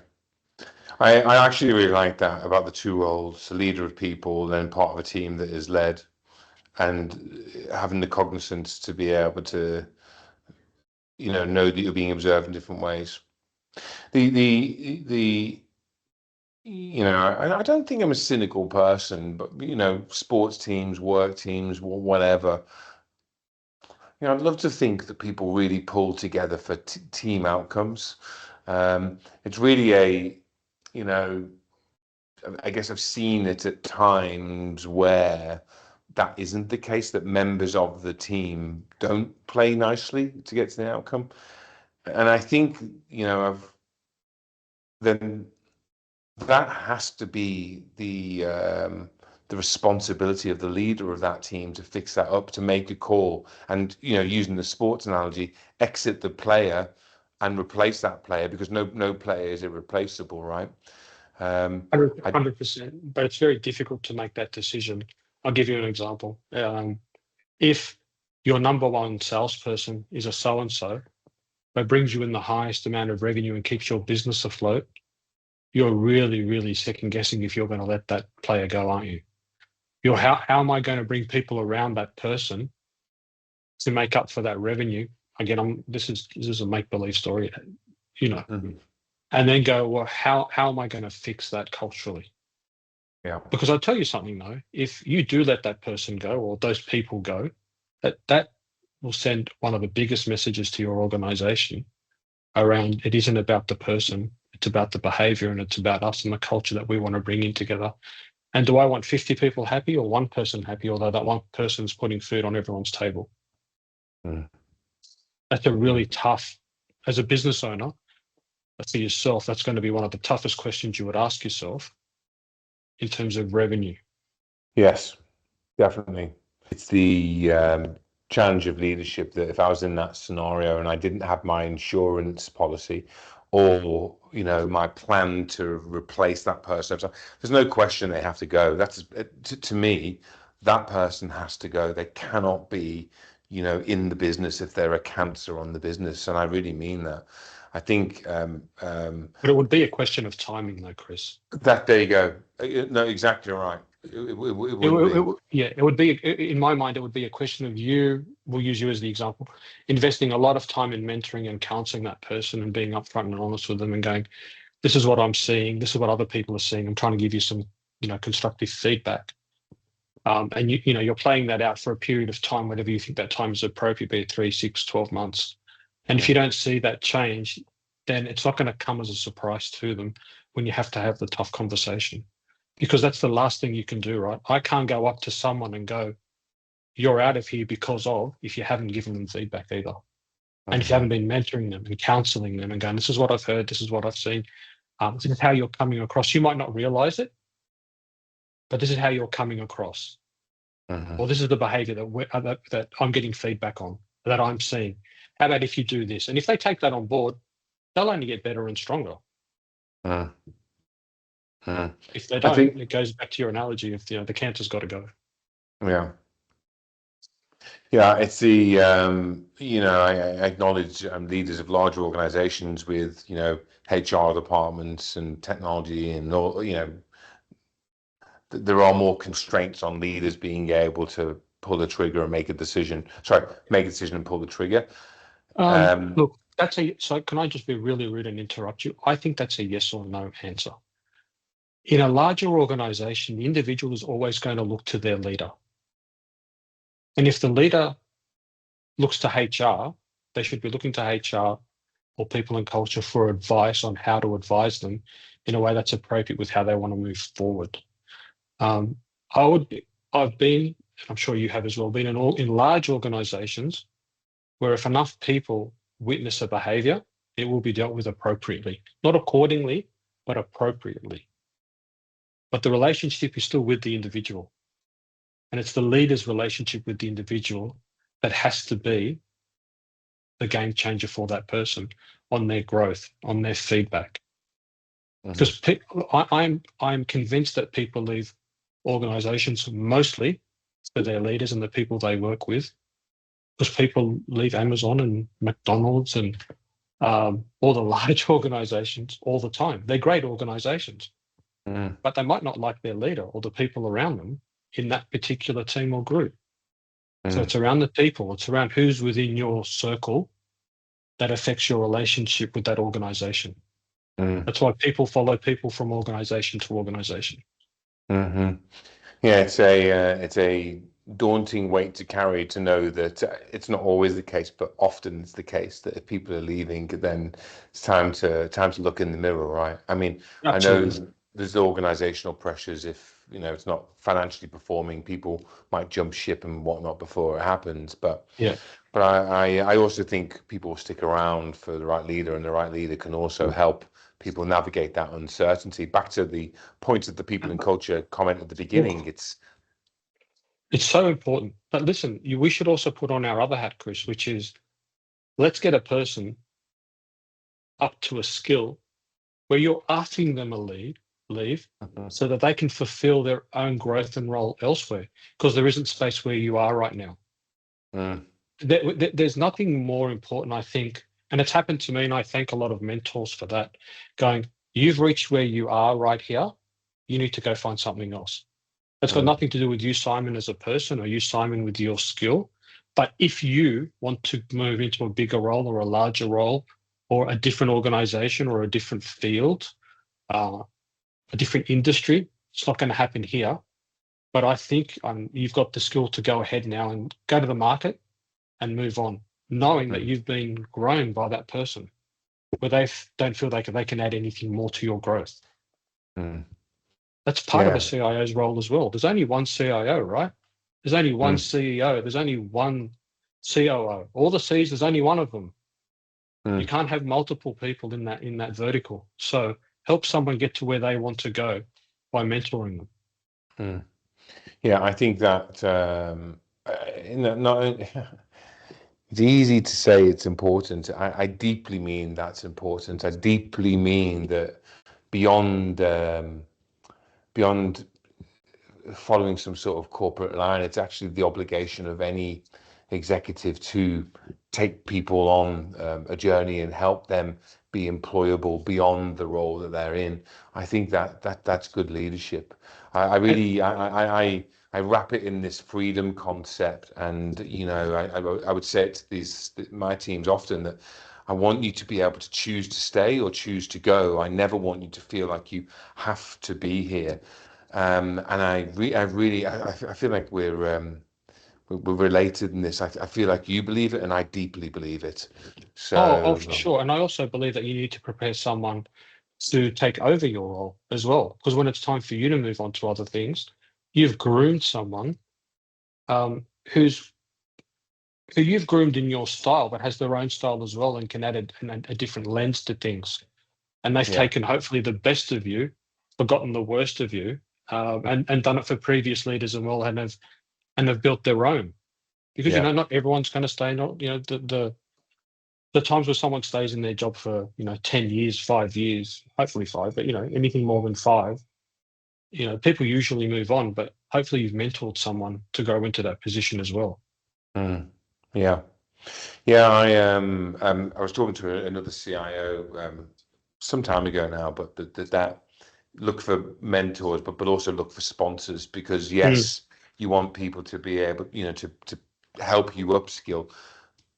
I actually really like that about the two roles, a leader of people, then part of a team that is led, and having the cognizance to be able to, know that you're being observed in different ways. I don't think I'm a cynical person, but sports teams, work teams, whatever. I'd love to think that people really pull together for team outcomes. It's really I guess I've seen it at times where that isn't the case, that members of the team don't play nicely to get to the outcome. And I think, then that has to be the responsibility of the leader of that team to fix that up, to make a call, and using the sports analogy, exit the player and replace that player, because no player is irreplaceable, right? 100%, but it's very difficult to make that decision. I'll give you an example. If your number one salesperson is a so-and-so, that brings you in the highest amount of revenue and keeps your business afloat, you're really, really second guessing if you're going to let that player go, aren't you? How am I going to bring people around that person to make up for that revenue? Again, this is a make-believe story, and then go, well, how am I going to fix that culturally? Yeah. Because I'll tell you something though, if you do let that person go or those people go, that will send one of the biggest messages to your organization around it isn't about the person, it's about the behavior, and it's about us and the culture that we want to bring in together. And do I want 50 people happy or one person happy, although that one person's putting food on everyone's table? That's a really tough, as a business owner, for yourself, that's going to be one of the toughest questions you would ask yourself in terms of revenue. Yes, definitely. It's the challenge of leadership that if I was in that scenario and I didn't have my insurance policy or my plan to replace that person, so there's no question they have to go. That's to me, that person has to go. They cannot be in the business if they're a cancer on the business, and I really mean that. I think but it would be a question of timing though, Chris. There you go. No, exactly right. It would be, in my mind, it would be a question of we'll use you as the example, investing a lot of time in mentoring and counseling that person and being upfront and honest with them and going, this is what I'm seeing, this is what other people are seeing. I'm trying to give you some, constructive feedback. And you're playing that out for a period of time, whatever you think that time is appropriate, be it 3, 6, 12 months. And if you don't see that change, then it's not going to come as a surprise to them when you have to have the tough conversation. Because that's the last thing you can do, right? I can't go up to someone and go, you're out of here because of, if you haven't given them feedback either. And if you haven't been mentoring them and counseling them and going, this is what I've heard, this is what I've seen, this is how you're coming across. You might not realize it, but this is how you're coming across. Or this is the behavior that I'm getting feedback on, that I'm seeing. How about if you do this? And if they take that on board, they'll only get better and stronger. If they don't, it goes back to your analogy of the cancer's got to go. Yeah. Yeah, it's the I acknowledge leaders of larger organizations with HR departments and technology and all, there are more constraints on leaders being able to pull the trigger and make a decision. Make a decision and pull the trigger. Look, so can I just be really rude and interrupt you? I think that's a yes or no answer. In a larger organization, the individual is always going to look to their leader. And if the leader looks to HR, they should be looking to HR or people and culture for advice on how to advise them in a way that's appropriate with how they want to move forward. I've been, I'm sure you have as well, been in large organizations where if enough people witness a behavior, it will be dealt with appropriately. Not accordingly, but appropriately. but the relationship is still with the individual. And it's the leader's relationship with the individual that has to be the game changer for that person on their growth, on their feedback. Because I'm convinced that people leave organizations mostly for their leaders and the people they work with, because people leave Amazon and McDonald's and all the large organizations all the time. They're great organizations, but they might not like their leader or the people around them in that particular team or group. So it's around the people, it's around who's within your circle that affects your relationship with that organization. That's why people follow people from organization to organization. Yeah, it's a daunting weight to carry to know that it's not always the case, but often it's the case that if people are leaving, then it's time to look in the mirror, right? I mean, Absolutely. I know there's organizational pressures. If it's not financially performing, people might jump ship and whatnot before it happens. But yeah, I also think people will stick around for the right leader, and the right leader can also help people navigate that uncertainty. Back to the point of the people and culture comment at the beginning, it's so important. But listen, we should also put on our other hat, Chris, which is let's get a person up to a skill where you're asking them to leave so that they can fulfill their own growth and role elsewhere, because there isn't space where you are right now. There's nothing more important, I think, and it's happened to me, and I thank a lot of mentors for that, going, you've reached where you are right here, you need to go find something else. It's got nothing to do with you, Simon, as a person, or you, Simon, with your skill. But if you want to move into a bigger role or a larger role or a different organization or a different field, a different industry, it's not going to happen here. But I think you've got the skill to go ahead now and go to the market and move on, knowing that you've been grown by that person, where they don't feel they can add anything more to your growth. That's part of a CIO's role as well. There's only one CIO, right? There's only one CEO. There's only one COO. All the C's, there's only one of them. You can't have multiple people in that vertical. So help someone get to where they want to go by mentoring them. Yeah, I think that it's easy to say it's important. I deeply mean that's important. I deeply mean that beyond following some sort of corporate line, it's actually the obligation of any executive to take people on a journey and help them be employable beyond the role that they're in. I think that's good leadership. I really I wrap it in this freedom concept, and I would say it to my teams often that I want you to be able to choose to stay or choose to go. I never want you to feel like you have to be here. And I feel like we're related in this. I feel like you believe it, and I deeply believe it. So For sure. And I also believe that you need to prepare someone to take over your role as well, because when it's time for you to move on to other things, you've groomed someone who you've groomed in your style, but has their own style as well and can add a different lens to things. And they've taken hopefully the best of you, forgotten the worst of you, and done it for previous leaders as well, and have built their own. Because not everyone's going to stay. Not the times where someone stays in their job for 10 years, 5 years, hopefully 5, but anything more than 5, people usually move on. But hopefully you've mentored someone to go into that position as well. Yeah. I was talking to another CIO some time ago now, but that look for mentors, but also look for sponsors, because yes, you want people to be able, to help you upskill.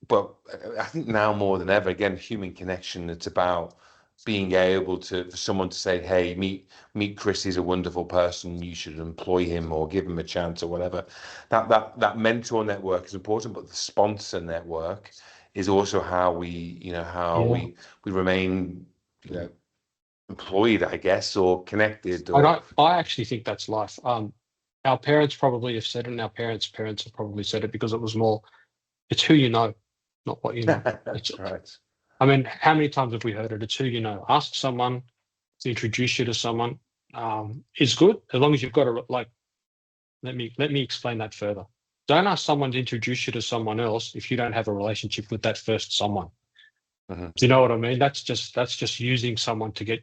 But I think now more than ever, again, human connection. It's about being able for someone to say, "Hey, meet Chris. He's a wonderful person. You should employ him or give him a chance or whatever." That mentor network is important, but the sponsor network is also how we remain, employed, I guess, or connected. Or I actually think that's life. Our parents probably have said it, and our parents' parents have probably said it, because it was more, it's who you know, not what you know. That's right. I mean, how many times have we heard it? It's who you know. Ask someone to introduce you to someone. is good as long as you've got a like. Let me explain that further. Don't ask someone to introduce you to someone else if you don't have a relationship with that first someone. Mhm. Do you know what I mean? That's just using someone to get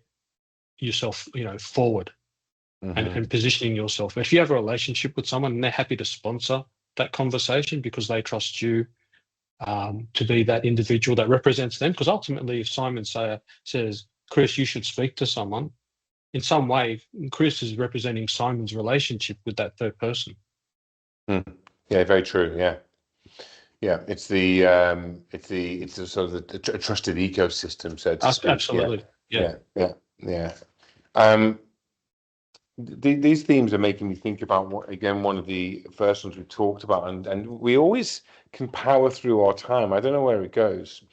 yourself, forward Mhm. and positioning yourself. But if you have a relationship with someone and they're happy to sponsor that conversation because they trust you to be that individual that represents them, because ultimately, if Simon says, Chris, you should speak to someone, in some way, Chris is representing Simon's relationship with that third person. Yeah, very true. Yeah. Yeah, it's the sort of a trusted ecosystem, so to speak. Yeah, Absolutely. Yeah. yeah. These themes are making me think about one of the first ones we talked about, and we always can power through our time. I don't know where it goes.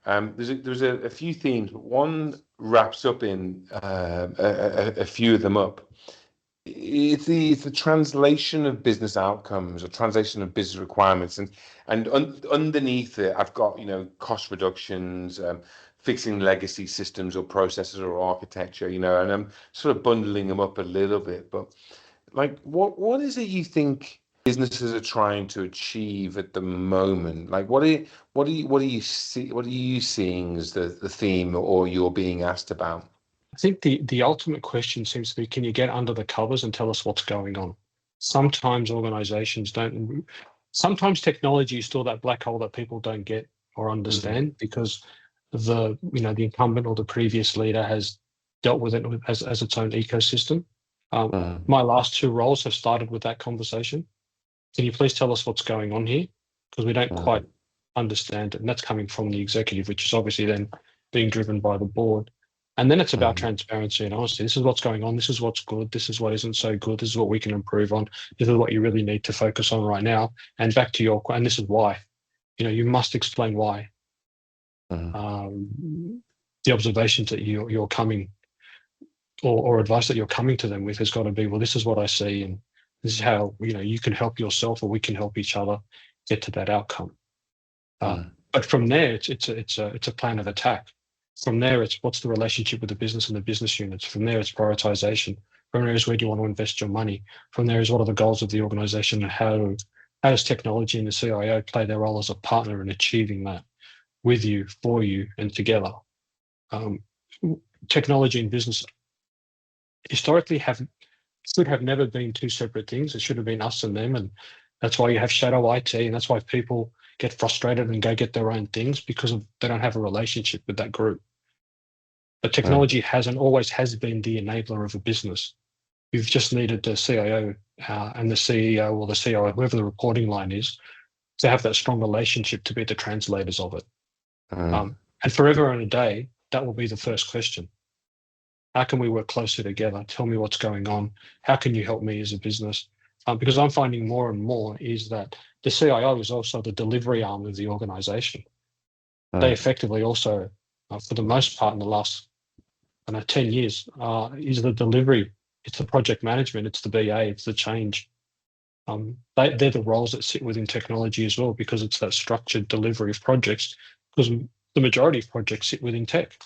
There's a few themes, but one wraps up in a few of them up. It's the translation of business outcomes or translation of business requirements, and underneath it, I've got cost reductions, fixing legacy systems or processes or architecture, and I'm sort of bundling them up a little bit. But like, what is it you think businesses are trying to achieve at the moment? Like, what are you seeing as the theme, or you're being asked about? I think the ultimate question seems to be, can you get under the covers and tell us what's going on? Sometimes organizations don't. Sometimes technology is still that black hole that people don't get or Mm, understand because the incumbent or the previous leader has dealt with it as its own ecosystem. mm, My last two roles have started with that conversation. Can you please tell us what's going on here? Because we don't quite mm, understand it. And that's coming from the executive, which is obviously then being driven by the board. And then it's about mm, transparency and honesty. This is what's going on. This is what's good. This is what isn't so good. This is what we can improve on. This is what you really need to focus on right now. And back to and this is why. You must explain why. mm. The observations that you're coming or advice that you're coming to them with has got to be, well, this is what I see, and this is how you can help yourself, or we can help each other get to that outcome. Mm, But from there, it's a plan of attack. From there, it's what's the relationship with the business and the business units. From there, it's prioritization. From there is where do you want to invest your money. From there is what are the goals of the organization and how does technology and the CIO play their role as a partner in achieving that with you, for you, and together. Um, Technology and business historically should have never been two separate things. It should have been us and them, and that's why you have shadow IT, and that's why people get frustrated and go get their own things because they don't have a relationship with that group. But mm, technology always has been the enabler of a business. You've just needed the CIO and the CEO or the CIO, whoever the reporting line is, to have that strong relationship to be the translators of it. mm, And forever and a day, that will be the first question. How can we work closer together? Tell me what's going on. How can you help me as a business? Because I'm finding more and more is that the CIO is also the delivery arm of the organization. They mm, effectively also, for the most part in the last 10 years, is the delivery. It's the project management, it's the BA, it's the change. They're the roles that sit within technology as well, because it's that structured delivery of projects, because the majority of projects sit within tech.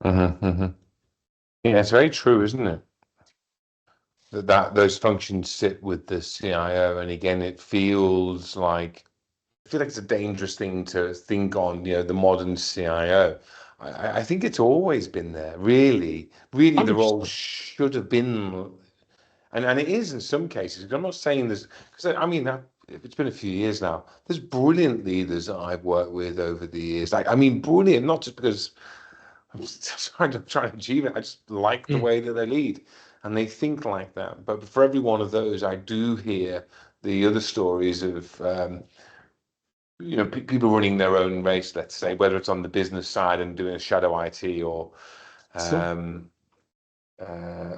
mhm. Yeah, it's very true, isn't it? That those functions sit with the CIO, and again, I feel like it's a dangerous thing to think on, the modern CIO. I think it's always been there. Really, really, the role 100%. should have been, and it is in some cases. I'm not saying this because I mean that it's been a few years now. There's brilliant leaders that I've worked with over the years. Like, I mean, brilliant, not just because I'm just trying to achieve it. I just like the Mm. way that they lead and they think like that. But for every one of those, I do hear the other stories of people running their own race. Let's say whether it's on the business side and doing a shadow IT or Sure. um,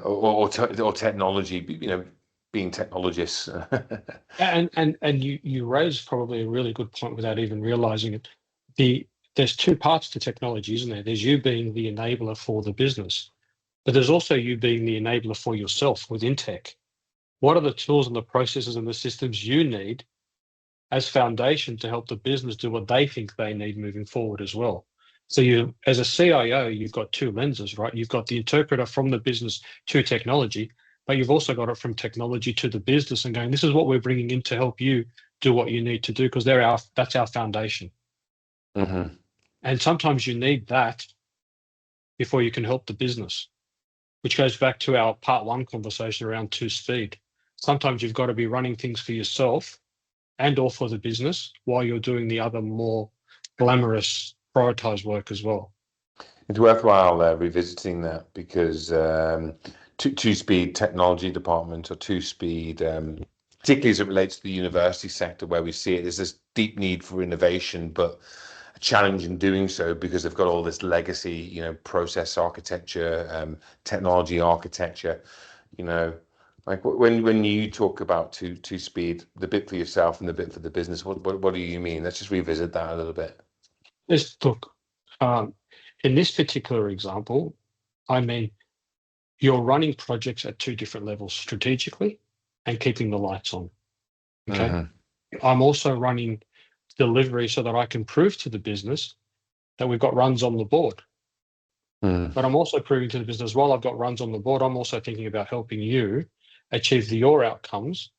or technology. Being technologists. And you raise probably a really good point without even realizing it. There's two parts to technology, isn't there? There's you being the enabler for the business, but there's also you being the enabler for yourself within tech. What are the tools and the processes and the systems you need as foundation to help the business do what they think they need moving forward as well? So you, as a CIO, you've got two lenses, right? You've got the interpreter from the business to technology, but you've also got it from technology to the business and going, this is what we're bringing in to help you do what you need to do, because that's our foundation. Mm-hmm. And sometimes you need that before you can help the business, which goes back to our part one conversation around two speed. Sometimes you've got to be running things for yourself and or for the business while you're doing the other more glamorous prioritized work as well. It's worthwhile revisiting that because two-speed technology department or two-speed, particularly as it relates to the university sector where we see it, there's this deep need for innovation, but a challenge in doing so because they've got all this legacy, process architecture, technology architecture, like when you talk about two-speed, the bit for yourself and the bit for the business, what do you mean? Let's just revisit that a little bit. Let's look. In this particular example, I mean, you're running projects at two different levels, strategically and keeping the lights on. Okay. Mm-hmm. I'm also running delivery so that I can prove to the business that we've got runs on the board. Mm-hmm. But I'm also proving to the business, while I've got runs on the board, I'm also thinking about helping you achieve your outcomes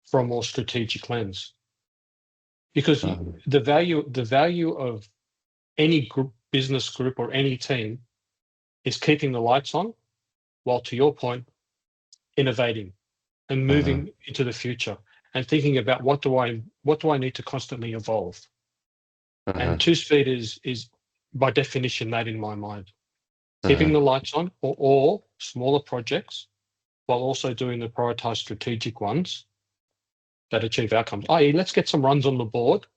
from a more strategic lens. Because the value of any group, business group or any team is keeping the lights on, while to your point, innovating and moving into the future and thinking about what do I need to constantly evolve. And two speed is by definition that in my mind. Keeping the lights on or smaller projects while also doing the prioritized strategic ones that achieve outcomes. I.e., let's get some runs on the board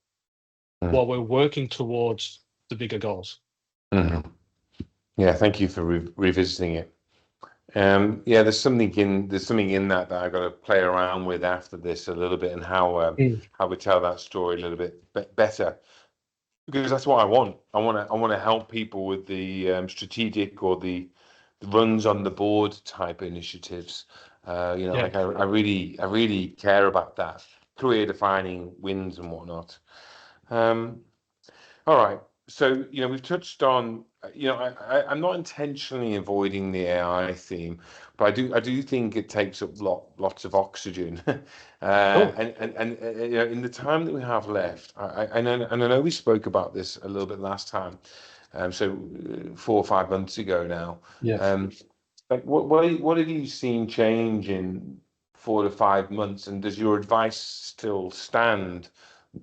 while we're working towards the bigger goals. Mm-hmm. Yeah, thank you for revisiting it. Yeah, there's something in that I've got to play around with after this a little bit, and how we tell that story a little bit better, because that's what I want. I want to help people with the strategic or the runs on the board type initiatives. Like I really care about that career defining wins and whatnot. All right. So, we've touched on, I'm not intentionally avoiding the AI theme, but I do think it takes up lots of oxygen. And in the time that we have left, I know we spoke about this a little bit last time, so 4 or 5 months ago now. Yes. Like what have you seen change in 4 to 5 months, and does your advice still stand?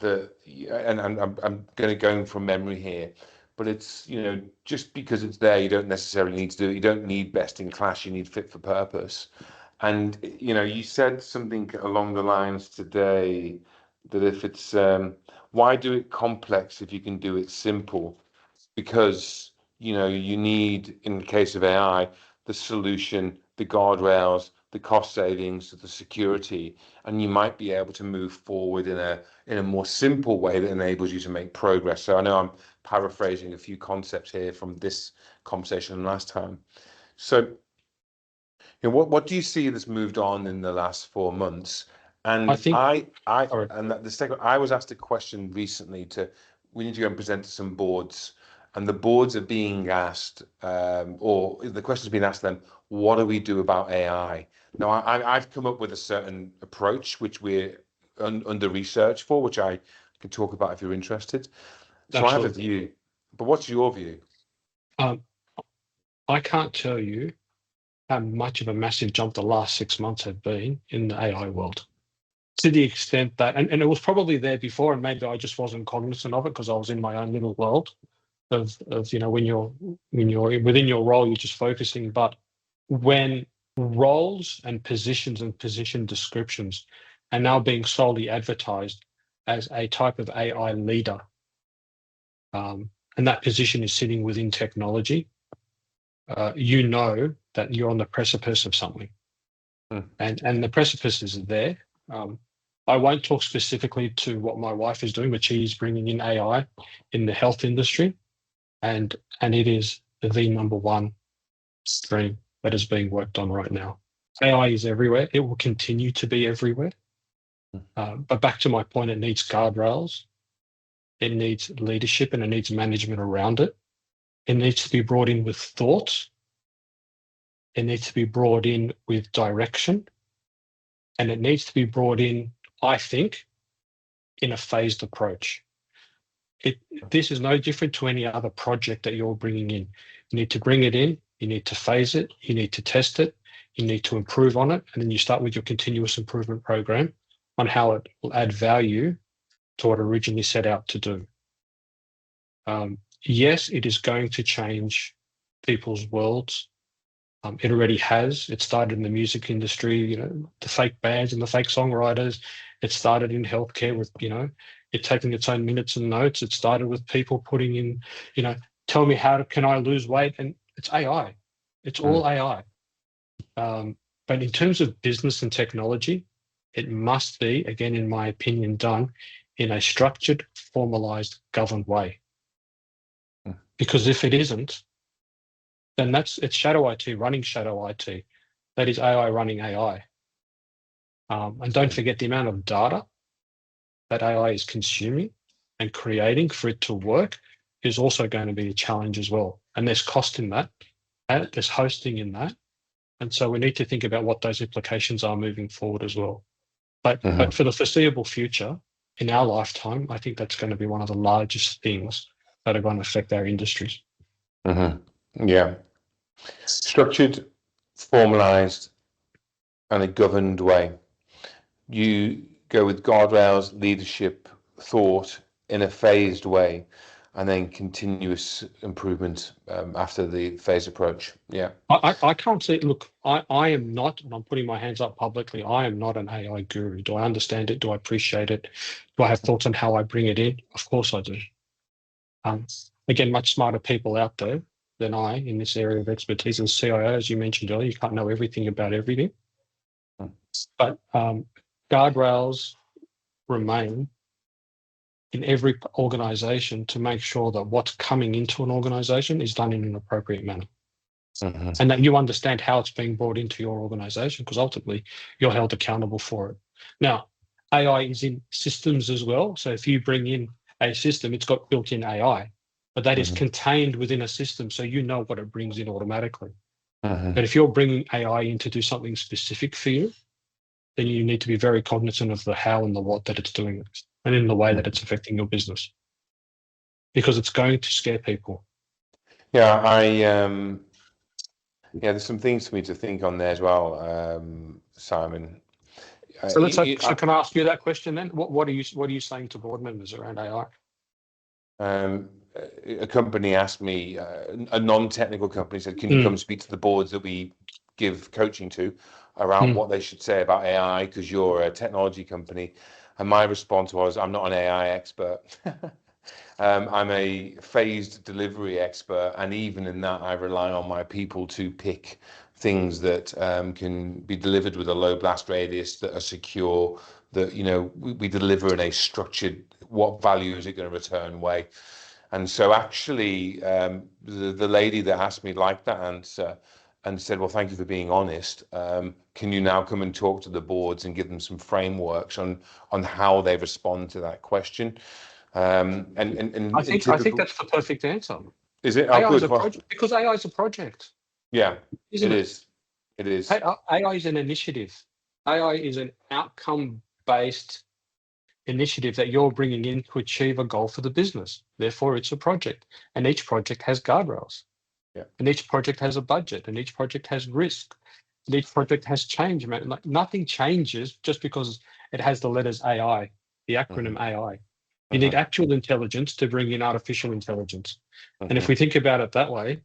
And I'm going to go from memory here, but it's just because it's there, you don't necessarily need to do it. You don't need best in class. You need fit for purpose. And you said something along the lines today that if it's why do it complex if you can do it simple? Because you need, in the case of AI, the solution, the guardrails, the cost savings, the security, and you might be able to move forward in a more simple way that enables you to make progress. So I know I'm paraphrasing a few concepts here from this conversation last time. So what do you see that's moved on in the last 4 months? I And think, sorry. the second, I was asked a question recently we need to go and present to some boards, and the boards are being asked, or the question's been asked them, what do we do about AI? Now, I've come up with a certain approach, which we're under research for, which I can talk about if you're interested. So I have a Absolutely. view, but what's your view? I can't tell you how much of a massive jump the last 6 months have been in the AI world. To the extent that, and it was probably there before, and maybe I just wasn't cognizant of it because I was in my own little world of when you're within your role, you're just focusing. But when roles and positions and position descriptions are now being solely advertised as a type of AI leader, and that position is sitting within technology, you know that you're on the precipice of something. And the precipice is there. I won't talk specifically to what my wife is doing, but she's bringing in AI in the health industry, and it is the number one stream that is being worked on right now. AI is everywhere. It will continue to be everywhere. But back to my point, it needs guardrails, it needs leadership, and it needs management around it. It needs to be brought in with thought. It needs to be brought in with direction. And it needs to be brought in, I think, in a phased approach. This is no different to any other project that you're bringing in. You need to bring it in, you need to phase it, you need to test it, you need to improve on it, and then you start with your continuous improvement program on how it will add value to what it originally set out to do. Yes, it is going to change people's worlds. It already has. It started in the music industry, the fake bands and the fake songwriters. It started in healthcare with, it taking its own minutes and notes. It started with people putting in, tell me how can I lose weight? And it's AI. It's all AI. But in terms of business and technology, it must be, again, in my opinion, done in a structured, formalized, governed way. Because if it isn't, then it's shadow IT running shadow IT. That is AI running AI. And don't forget the amount of data that AI is consuming and creating for it to work is also going to be a challenge as well. And there's cost in that, and there's hosting in that. And so we need to think about what those implications are moving forward as well. But for the foreseeable future, in our lifetime, I think that's going to be one of the largest things that are going to affect our industries. Yeah. Structured, formalized, and a governed way. You go with guardrails, leadership, thought in a phased way, and then continuous improvement after the phase approach. Yeah. I can't see. Look, I am not, and I'm putting my hands up publicly, I am not an AI guru. Do I understand it? Do I appreciate it? Do I have thoughts on how I bring it in? Of course I do. Again, much smarter people out there than I in this area of expertise. And CIO, as you mentioned earlier, you can't know everything about everything. But guardrails remain in every organization to make sure that what's coming into an organization is done in an appropriate manner. And that you understand how it's being brought into your organization, because ultimately you're held accountable for it. Now, AI is in systems as well. So if you bring in a system, it's got built-in AI, but that is contained within a system, so you know what it brings in automatically. But if you're bringing AI in to do something specific for you, then you need to be very cognizant of the how and the what that it's doing it, and in the way that it's affecting your business, because it's going to scare people. Yeah, there's some things for me to think on there as well, Simon. So can I ask you that question then? What are you saying to board members around AI? A company asked me, a non-technical company said, "Can you come speak to the boards that we give coaching to around what they should say about AI, because you're a technology company?" And my response was, "I'm not an AI expert." I'm a phased delivery expert, and even in that, I rely on my people to pick things that can be delivered with a low blast radius, that are secure, that we deliver in a structured, what value is it going to return way. And so actually, the lady that asked me liked that answer and said, "Well, thank you for being honest. Can you now come and talk to the boards and give them some frameworks on how they respond to that question?" And I think that's the perfect answer. Is it? AI is a project, because AI is a project. Yeah, it is. It is. AI is an initiative. AI is an outcome-based initiative that you're bringing in to achieve a goal for the business. Therefore, it's a project, and each project has guardrails. Yeah. And each project has a budget, and each project has risk, and each project has change. Like, nothing changes just because it has the letters AI, the acronym AI. You need actual intelligence to bring in artificial intelligence. And if we think about it that way,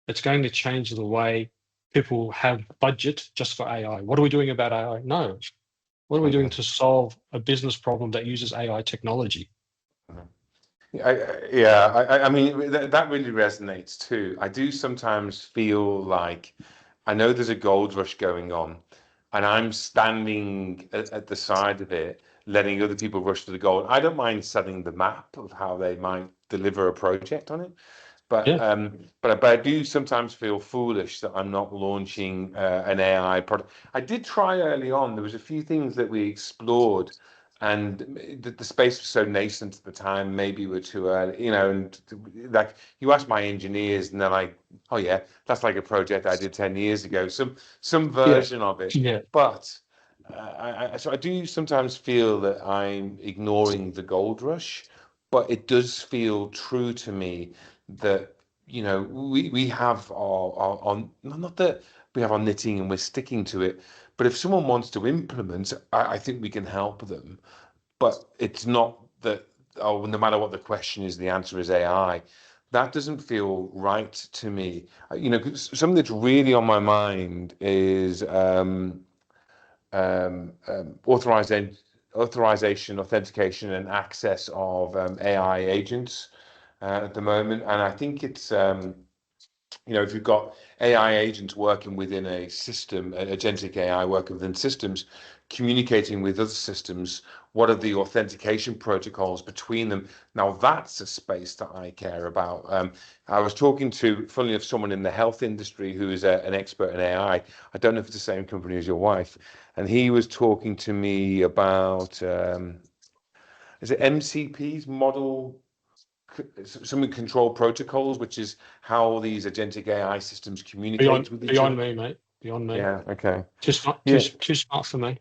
it's going to change the way people have budget just for AI. What are we doing about AI? No. What are we doing to solve a business problem that uses AI technology? I mean, that really resonates too. I do sometimes feel like I know there's a gold rush going on, and I'm standing at the side of it, letting other people rush to the goal. I don't mind setting the map of how they might deliver a project on it, but I do sometimes feel foolish that I'm not launching an AI product. I did try early on. There was a few things that we explored and the space was so nascent at the time. Maybe we're too early, and like you ask my engineers, and they're like, "Oh yeah, that's like a project I did 10 years ago." Some Yeah. version of it, Yeah. but so I do sometimes feel that I'm ignoring the gold rush, but it does feel true to me that we have our not that we have our knitting and we're sticking to it, but if someone wants to implement, I think we can help them. But it's not that, oh, no matter what the question is, the answer is AI. That doesn't feel right to me. 'Cause something that's really on my mind is authorization, authentication, and access of AI agents at the moment. And I think it's if you've got AI agents working within a system, agentic AI working within systems, communicating with other systems, what are the authentication protocols between them? Now, that's a space that I care about. I was talking to, funnily enough, someone in the health industry who is an expert in AI. I don't know if it's the same company as your wife. And he was talking to me about, is it MCPs, model some control protocols, which is how these agentic AI systems communicate with each Beyond other. me, mate. Beyond me. Yeah. Okay. Just not Yeah. too smart for me.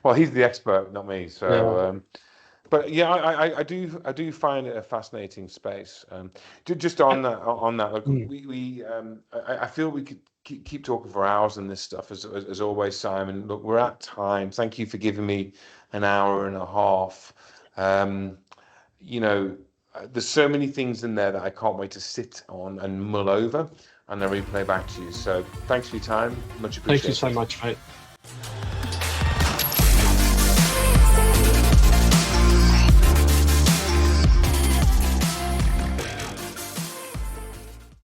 Well, he's the expert, not me. Yeah. So, but yeah, I do find it a fascinating space. Just on that, look, Mm. I feel we could keep talking for hours on this stuff as always, Simon. Look, we're at time. Thank you for giving me an hour and a half. Um, there's so many things in there that I can't wait to sit on and mull over and then replay back to you. So thanks for your time. Much Thank you so appreciated. much, mate.